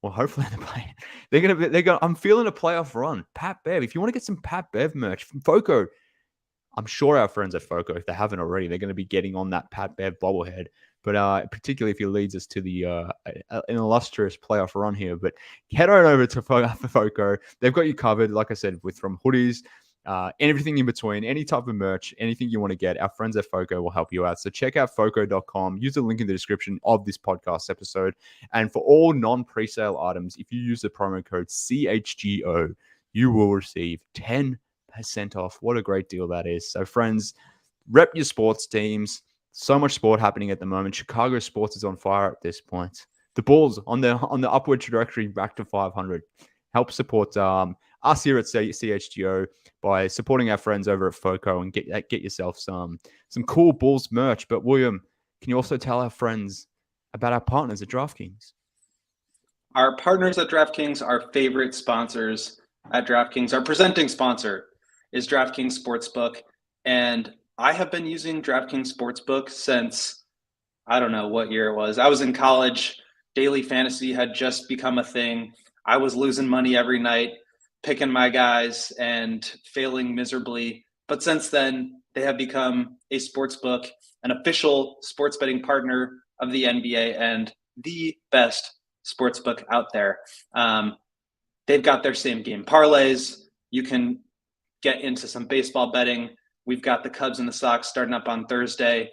Well, hopefully in the play-in. I'm feeling a playoff run. Pat Bev. If you want to get some Pat Bev merch from Foco, I'm sure our friends at Foco, if they haven't already, they're going to be getting on that Pat Bev bobblehead. But particularly if he leads us to the an illustrious playoff run here. But head on over to Foco. They've got you covered, like I said, from hoodies, everything in between, any type of merch, anything you want to get. Our friends at Foco will help you out. So check out Foco.com. Use the link in the description of this podcast episode. And for all non-presale items, if you use the promo code CHGO, you will receive 10% off. What a great deal that is. So friends, rep your sports teams. So much sport happening at the moment. Chicago sports is on fire at this point. The Bulls on the upward trajectory back to 500. Help support us here at CHGO by supporting our friends over at Foco and get yourself some cool Bulls merch. But William, can you also tell our friends about our partners at DraftKings? Our partners at DraftKings, our favorite sponsors at DraftKings, our presenting sponsor is DraftKings Sportsbook. And I have been using DraftKings Sportsbook since, I don't know what year it was. I was in college. Daily fantasy had just become a thing. I was losing money every night, picking my guys and failing miserably. But since then, they have become a sportsbook, an official sports betting partner of the NBA and the best sportsbook out there. They've got their same game parlays. You can get into some baseball betting. We've got the Cubs and the Sox starting up on Thursday.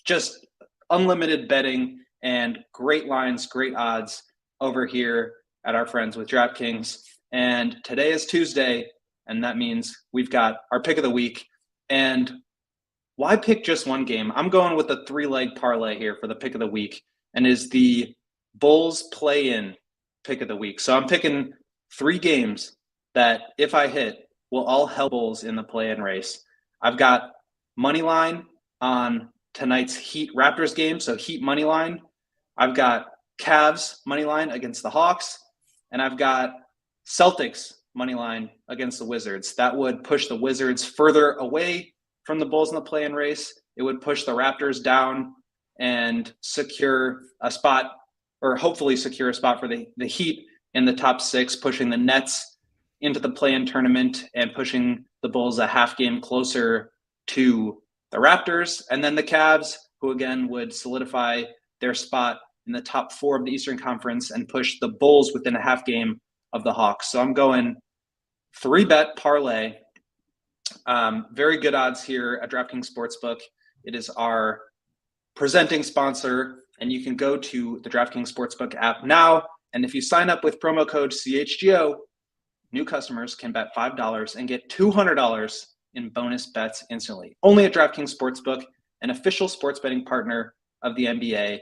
Just unlimited betting and great lines, great odds over here at our friends with DraftKings. And today is Tuesday, and that means we've got our pick of the week. And why pick just one game? I'm going with the 3-leg parlay here for the pick of the week, and is the Bulls play-in pick of the week. So I'm picking 3 games that, if I hit, will all help Bulls in the play-in race. I've got money line on tonight's Heat Raptors game. So Heat money line. I've got Cavs money line against the Hawks, and I've got Celtics money line against the Wizards. That would push the Wizards further away from the Bulls in the play-in race. It would push the Raptors down and secure a spot, or hopefully secure a spot for the Heat in the top 6, pushing the Nets into the play-in tournament and pushing the Bulls a half game closer to the Raptors. And then the Cavs, who again would solidify their spot in the top 4 of the Eastern Conference and push the Bulls within a half game of the Hawks. So I'm going 3-bet parlay. Very good odds here at DraftKings Sportsbook. It is our presenting sponsor, and you can go to the DraftKings Sportsbook app now. And if you sign up with promo code CHGO, new customers can bet $5 and get $200 in bonus bets instantly. Only at DraftKings Sportsbook, an official sports betting partner of the NBA,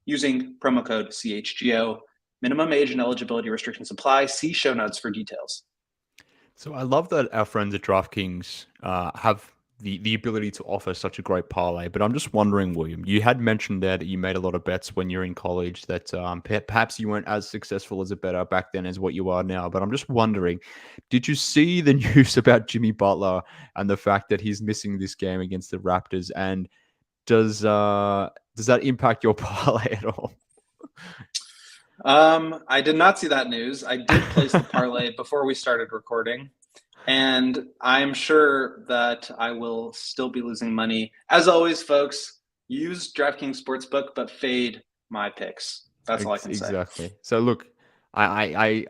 using promo code CHGO. Minimum age and eligibility restrictions apply. See show notes for details. So I love that our friends at DraftKings have the ability to offer such a great parlay. But I'm just wondering, William, you had mentioned there that you made a lot of bets when you're in college, that perhaps you weren't as successful as a bettor back then as what you are now. But I'm just wondering, did you see the news about Jimmy Butler and the fact that he's missing this game against the Raptors? And does that impact your parlay at all? I did not see that news. I did place the parlay before we started recording, and I'm sure that I will still be losing money. As always, folks, use DraftKings Sportsbook, but fade my picks. That's all I can say. Exactly. So look, I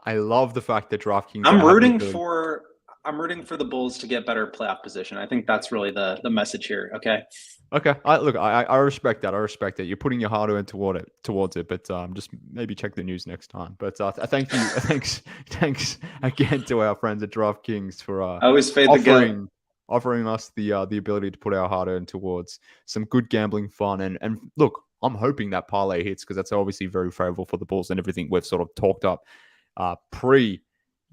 love the fact that DraftKings. I'm rooting for the Bulls to get better playoff position. I think that's really the message here. Okay. Okay. I respect that. I respect that. You're putting your hard earned towards it, but just maybe check the news next time. But thank you. Thanks again to our friends at DraftKings for always fade offering us the ability to put our hard earned towards some good gambling fun. And look, I'm hoping that parlay hits, because that's obviously very favorable for the Bulls and everything we've sort of talked up pre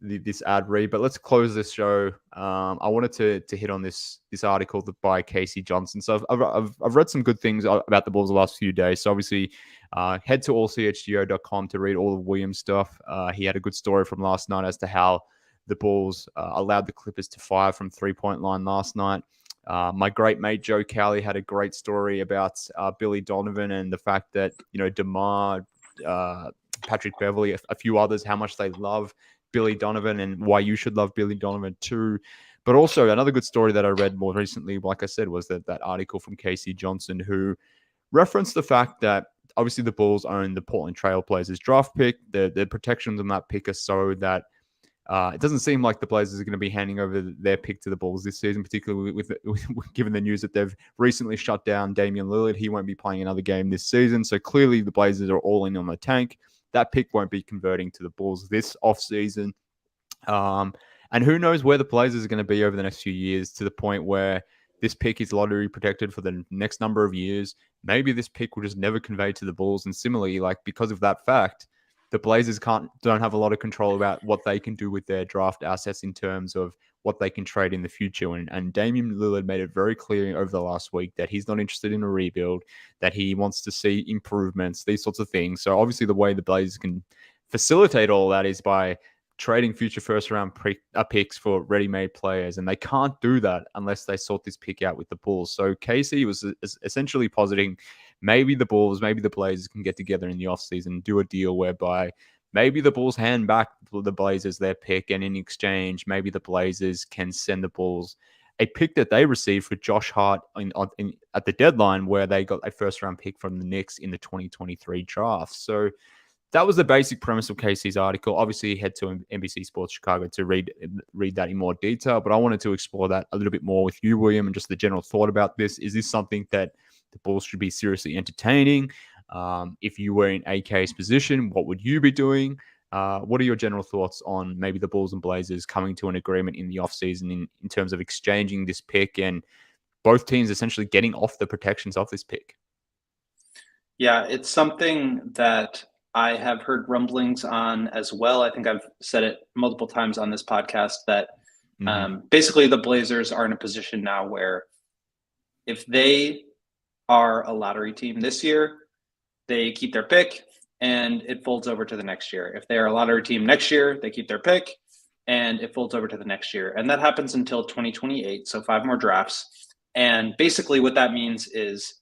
this ad read. But let's close this show. I wanted to hit on this article by Casey Johnson. So I've read some good things about the Bulls the last few days. So obviously head to allchgo.com to read all of William's stuff. He had a good story from last night as to how the Bulls allowed the Clippers to fire from 3-point line last night. My great mate Joe Cowley had a great story about Billy Donovan and the fact that, DeMar, Patrick Beverley, a few others, how much they love Billy Donovan and why you should love Billy Donovan too. But also another good story that I read more recently, like I said, was that article from Casey Johnson, who referenced the fact that obviously the Bulls own the Portland Trail Blazers draft pick. The protections on that pick are so that it doesn't seem like the Blazers are going to be handing over their pick to the Bulls this season, particularly with given the news that they've recently shut down Damian Lillard. He won't be playing another game this season. So clearly the Blazers are all in on the tank. That pick won't be converting to the Bulls this offseason. And who knows where the Blazers are going to be over the next few years, to the point where this pick is lottery protected for the next number of years. Maybe this pick will just never convey to the Bulls. And similarly, because of that fact, the Blazers don't have a lot of control about what they can do with their draft assets in terms of what they can trade in the future. And Damian Lillard made it very clear over the last week that he's not interested in a rebuild, that he wants to see improvements, these sorts of things. So obviously the way the Blazers can facilitate all that is by trading future first-round picks for ready-made players, and they can't do that unless they sort this pick out with the Bulls. So Casey was essentially positing maybe the Bulls, maybe the Blazers can get together in the offseason, do a deal whereby maybe the Bulls hand back the Blazers their pick, and in exchange, maybe the Blazers can send the Bulls a pick that they received for Josh Hart at the deadline, where they got a first-round pick from the Knicks in the 2023 draft. So that was the basic premise of Casey's article. Obviously, head to NBC Sports Chicago to read that in more detail, but I wanted to explore that a little bit more with you, William, and just the general thought about this. Is this something that the Bulls should be seriously entertaining? If you were in AK's position, what would you be doing? What are your general thoughts on maybe the Bulls and Blazers coming to an agreement in the offseason in terms of exchanging this pick and both teams essentially getting off the protections of this pick? Yeah, it's something that I have heard rumblings on as well. I think I've said it multiple times on this podcast that basically the Blazers are in a position now where if they are a lottery team this year, they keep their pick and it folds over to the next year. If they are a lottery team next year, they keep their pick and it folds over to the next year. And that happens until 2028, so 5 more drafts. And basically what that means is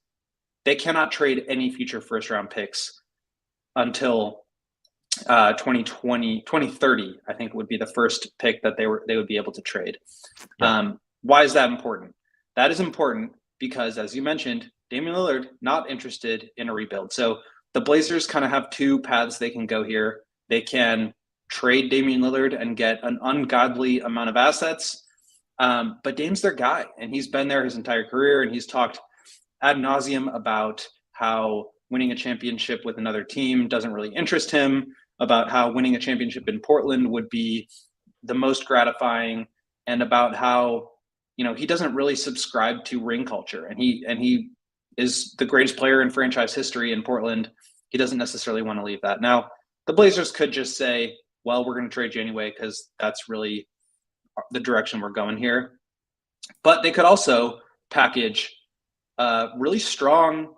they cannot trade any future first-round picks until 2030, I think would be the first pick that they would be able to trade. Yeah. Why is that important? That is important because, as you mentioned, Damian Lillard not interested in a rebuild. So the Blazers kind of have 2 paths they can go here. They can trade Damian Lillard and get an ungodly amount of assets, but Dame's their guy, and he's been there his entire career, and he's talked ad nauseum about how winning a championship with another team doesn't really interest him, about how winning a championship in Portland would be the most gratifying, and about how, you know, he doesn't really subscribe to ring culture, and he is the greatest player in franchise history in Portland. He doesn't necessarily want to leave that. Now, the Blazers could just say, well, we're going to trade you anyway because that's really the direction we're going here. But they could also package a really strong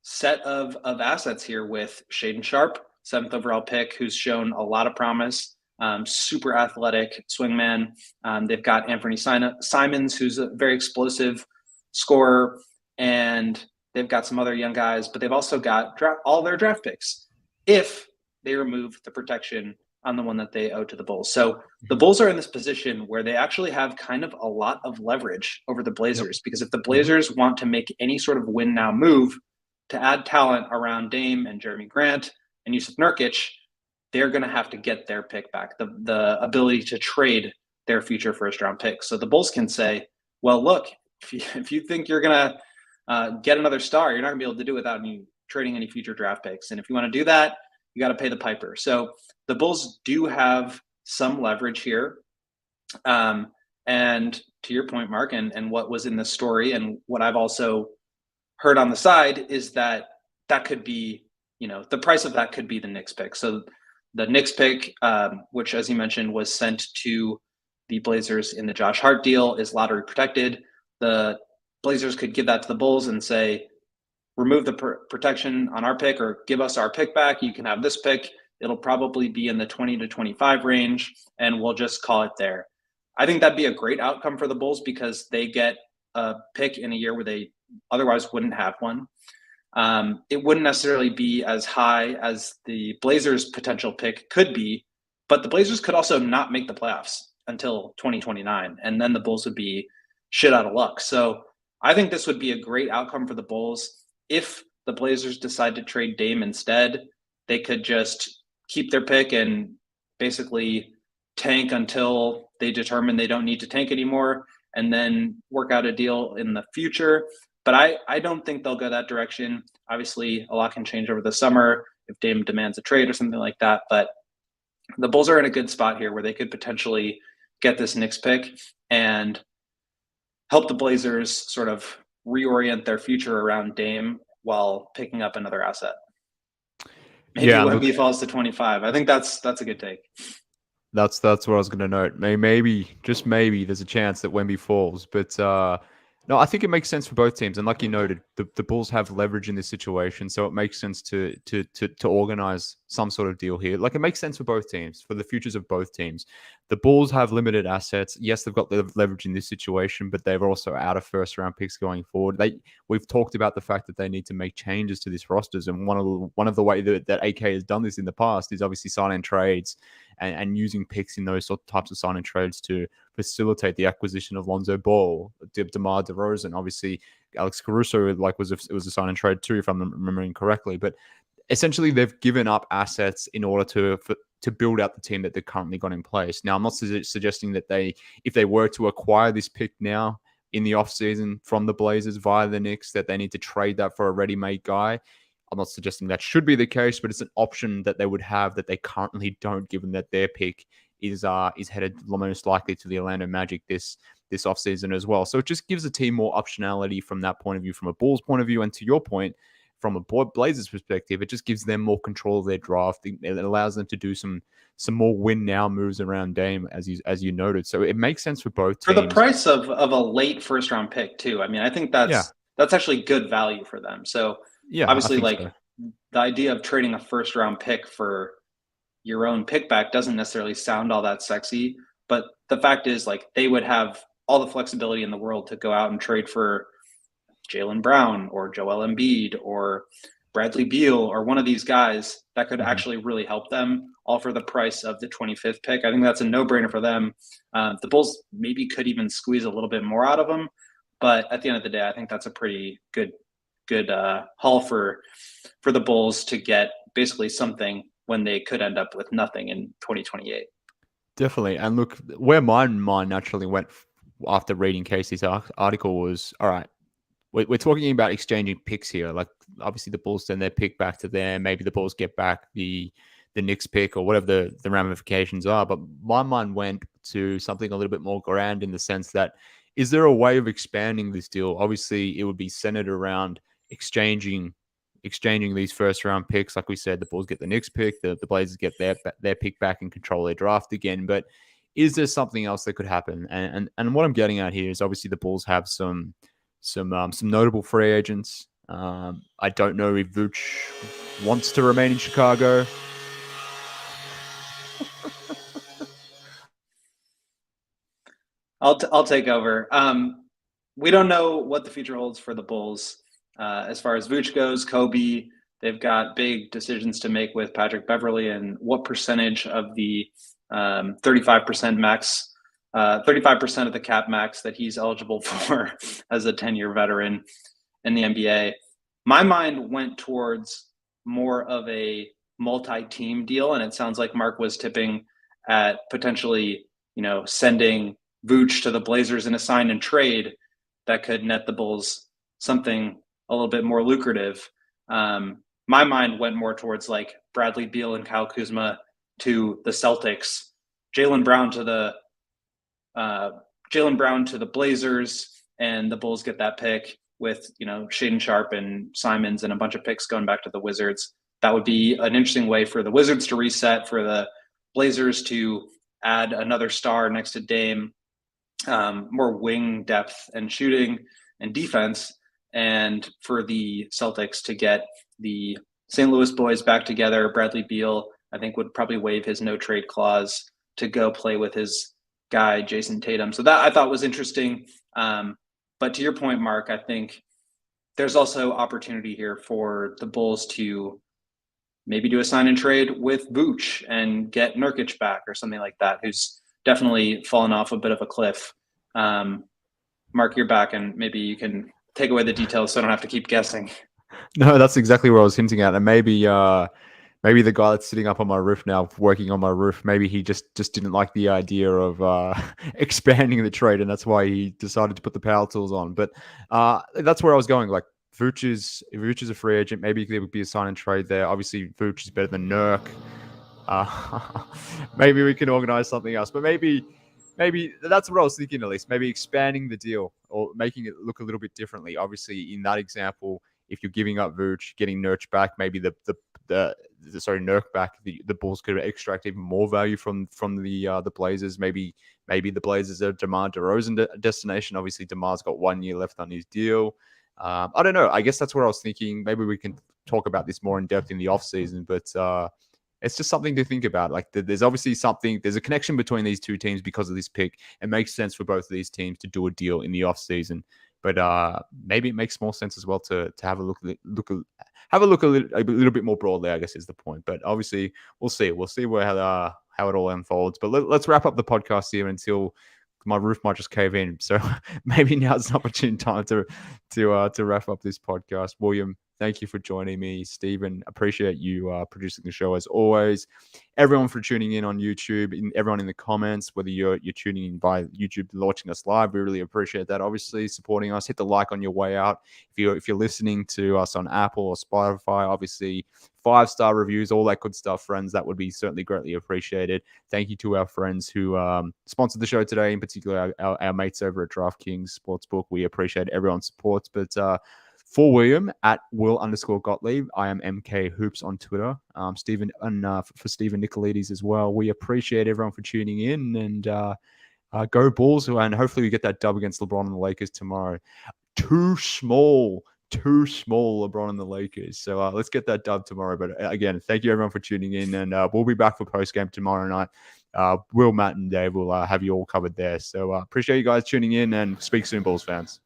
set of assets here with Shaedon Sharpe, 7th overall pick, who's shown a lot of promise, super athletic swingman. They've got Anthony Simons, who's a very explosive scorer, and they've got some other young guys, but they've also got all their draft picks if they remove the protection on the one that they owe to the Bulls. So the Bulls are in this position where they actually have kind of a lot of leverage over the Blazers, because if the Blazers want to make any sort of win now move to add talent around Dame and Jeremy Grant and Yusuf Nurkic, they're going to have to get their pick back, the ability to trade their future first-round picks. So the Bulls can say, well, look, if you think you're going to get another star, you're not going to be able to do it without trading any future draft picks. And if you want to do that, you got to pay the piper. So the Bulls do have some leverage here. And to your point, Mark, and what was in the story and what I've also heard on the side is that could be, you know, the price of that could be the Knicks pick. So the Knicks pick, which, as you mentioned, was sent to the Blazers in the Josh Hart deal, is lottery protected. The Blazers could give that to the Bulls and say, remove the protection on our pick or give us our pick back. You can have this pick. It'll probably be in the 20 to 25 range, and we'll just call it there. I think that'd be a great outcome for the Bulls because they get a pick in a year where they otherwise wouldn't have one. It wouldn't necessarily be as high as the Blazers' potential pick could be, but the Blazers could also not make the playoffs until 2029, and then the Bulls would be shit out of luck. So I think this would be a great outcome for the Bulls. If the Blazers decide to trade Dame instead, they could just keep their pick and basically tank until they determine they don't need to tank anymore and then work out a deal in the future. But I don't think they'll go that direction. Obviously, a lot can change over the summer if Dame demands a trade or something like that. But the Bulls are in a good spot here where they could potentially get this Knicks pick and help the Blazers sort of reorient their future around Dame while picking up another asset. Maybe Wemby falls to 25. I think that's a good take. That's what I was going to note. Maybe, just maybe, there's a chance that Wemby falls. But no, I think it makes sense for both teams. And like you noted, the Bulls have leverage in this situation, so it makes sense to organize some sort of deal here. Like, it makes sense for both teams, for the futures of both teams. The Bulls have limited assets. Yes, they've got the leverage in this situation, but they're also out of first-round picks going forward. We've talked about the fact that they need to make changes to this rosters, and one of the ways that AK has done this in the past is obviously signing trades and using picks in those types of signing trades to facilitate the acquisition of Lonzo Ball, DeMar DeRozan, obviously Alex Caruso, was a sign and trade too, if I'm remembering correctly. But essentially, they've given up assets in order to build out the team that they've currently got in place. Now, I'm not suggesting that if they were to acquire this pick now in the offseason from the Blazers via the Knicks, that they need to trade that for a ready-made guy. I'm not suggesting that should be the case, but it's an option that they would have that they currently don't, given that their pick is headed most likely to the Orlando Magic this offseason as well. So it just gives the team more optionality from that point of view, from a Bulls point of view, and to your point, from a Blazers perspective, it just gives them more control of their draft. It allows them to do some more win now moves around Dame, as you noted. So it makes sense for both teams. For the price of a late first round pick too. I mean, I think that's that's actually good value for them. So Yeah, obviously, I think like so. the idea of trading a first round pick for your own pick back doesn't necessarily sound all that sexy. But the fact is, like, they would have all the flexibility in the world to go out and trade for Jaylen Brown or Joel Embiid or Bradley Beal or one of these guys that could actually really help them, all for the price of the 25th pick. I think that's a no-brainer for them. The Bulls maybe could even squeeze a little bit more out of them, but at the end of the day, I think that's a pretty good haul for the Bulls to get basically something when they could end up with nothing in 2028. Definitely. And look, where my mind naturally went after reading Casey's article was, all right, we're talking about exchanging picks here. Like, obviously the Bulls send their pick back to them. Maybe the Bulls get back the Knicks pick or whatever the ramifications are. But my mind went to something a little bit more grand in the sense that, is there a way of expanding this deal? Obviously, it would be centered around exchanging these first round picks. Like we said, the Bulls get the Knicks pick, the Blazers get their pick back and control their draft again. But is there something else that could happen? And what I'm getting at here is, obviously the Bulls have some notable free agents. I don't know if Vooch wants to remain in Chicago. I'll take over. We don't know what the future holds for the Bulls. As far as Vooch goes, Kobe, they've got big decisions to make with Patrick Beverley and what percentage of the 35% max, 35% of the cap max that he's eligible for as a 10-year veteran in the NBA. My mind went towards more of a multi-team deal, and it sounds like Mark was tipping at potentially, sending Vooch to the Blazers in a sign and trade that could net the Bulls something a little bit more lucrative. My mind went more towards like Bradley Beal and Kyle Kuzma to the Celtics, Jaylen Brown to the Blazers, and the Bulls get that pick with Shaedon Sharpe and Simons and a bunch of picks going back to the Wizards. That would be an interesting way for the Wizards to reset, for the Blazers to add another star next to Dame, more wing depth and shooting and defense, and for the Celtics to get the St. Louis boys back together. Bradley Beal, I think, would probably waive his no trade clause to go play with his guy, Jason Tatum. So that I thought was interesting. But to your point, Mark, I think there's also opportunity here for the Bulls to maybe do a sign and trade with Vooch and get Nurkic back or something like that, who's definitely fallen off a bit of a cliff. Mark, you're back, and maybe you can take away the details so I don't have to keep guessing. No, that's exactly what I was hinting at. And maybe the guy that's sitting up on my roof now, working on my roof, maybe he just didn't like the idea of expanding the trade, and that's why he decided to put the power tools on. But that's where I was going. Like, Vooch is a free agent. Maybe there would be a sign and trade there. Obviously, Vooch is better than Nurk. Maybe we can organize something else. But maybe that's what I was thinking, at least. Maybe expanding the deal or making it look a little bit differently. Obviously, in that example, if you're giving up Vooch, getting Nurk back, maybe Nurk back, the Bulls could extract even more value from the Blazers. Maybe the Blazers are DeMar DeRozan destination. Obviously, DeMar's got 1 year left on his deal. I don't know. I guess that's what I was thinking. Maybe we can talk about this more in depth in the offseason, but it's just something to think about. Like, there's obviously there's a connection between these two teams because of this pick. It makes sense for both of these teams to do a deal in the offseason. But maybe it makes more sense as well to have a look a little bit more broadly, I guess, is the point. But obviously, we'll see. We'll see how it all unfolds. But let's wrap up the podcast here until my roof might just cave in. So maybe now's an opportune time to wrap up this podcast. William, thank you for joining me. Stephen, appreciate you producing the show as always. Everyone for tuning in on YouTube, and everyone in the comments, whether you're tuning in by YouTube, watching us live, we really appreciate that. Obviously, supporting us. Hit the like on your way out. If you're listening to us on Apple or Spotify, obviously 5-star reviews, all that good stuff, friends. That would be certainly greatly appreciated. Thank you to our friends who sponsored the show today, in particular our mates over at DraftKings Sportsbook. We appreciate everyone's support. But for William, at Will_Gottlieb, I am MK Hoops on Twitter. Stephen, and for Stephen Nicolides as well. We appreciate everyone for tuning in, and go Bulls, and hopefully we get that dub against LeBron and the Lakers tomorrow. too small LeBron and the Lakers. So let's get that dub tomorrow. But again, thank you everyone for tuning in, and we'll be back for post game tomorrow night. Will, Matt, and Dave will have you all covered there. So appreciate you guys tuning in, and speak soon, Bulls fans.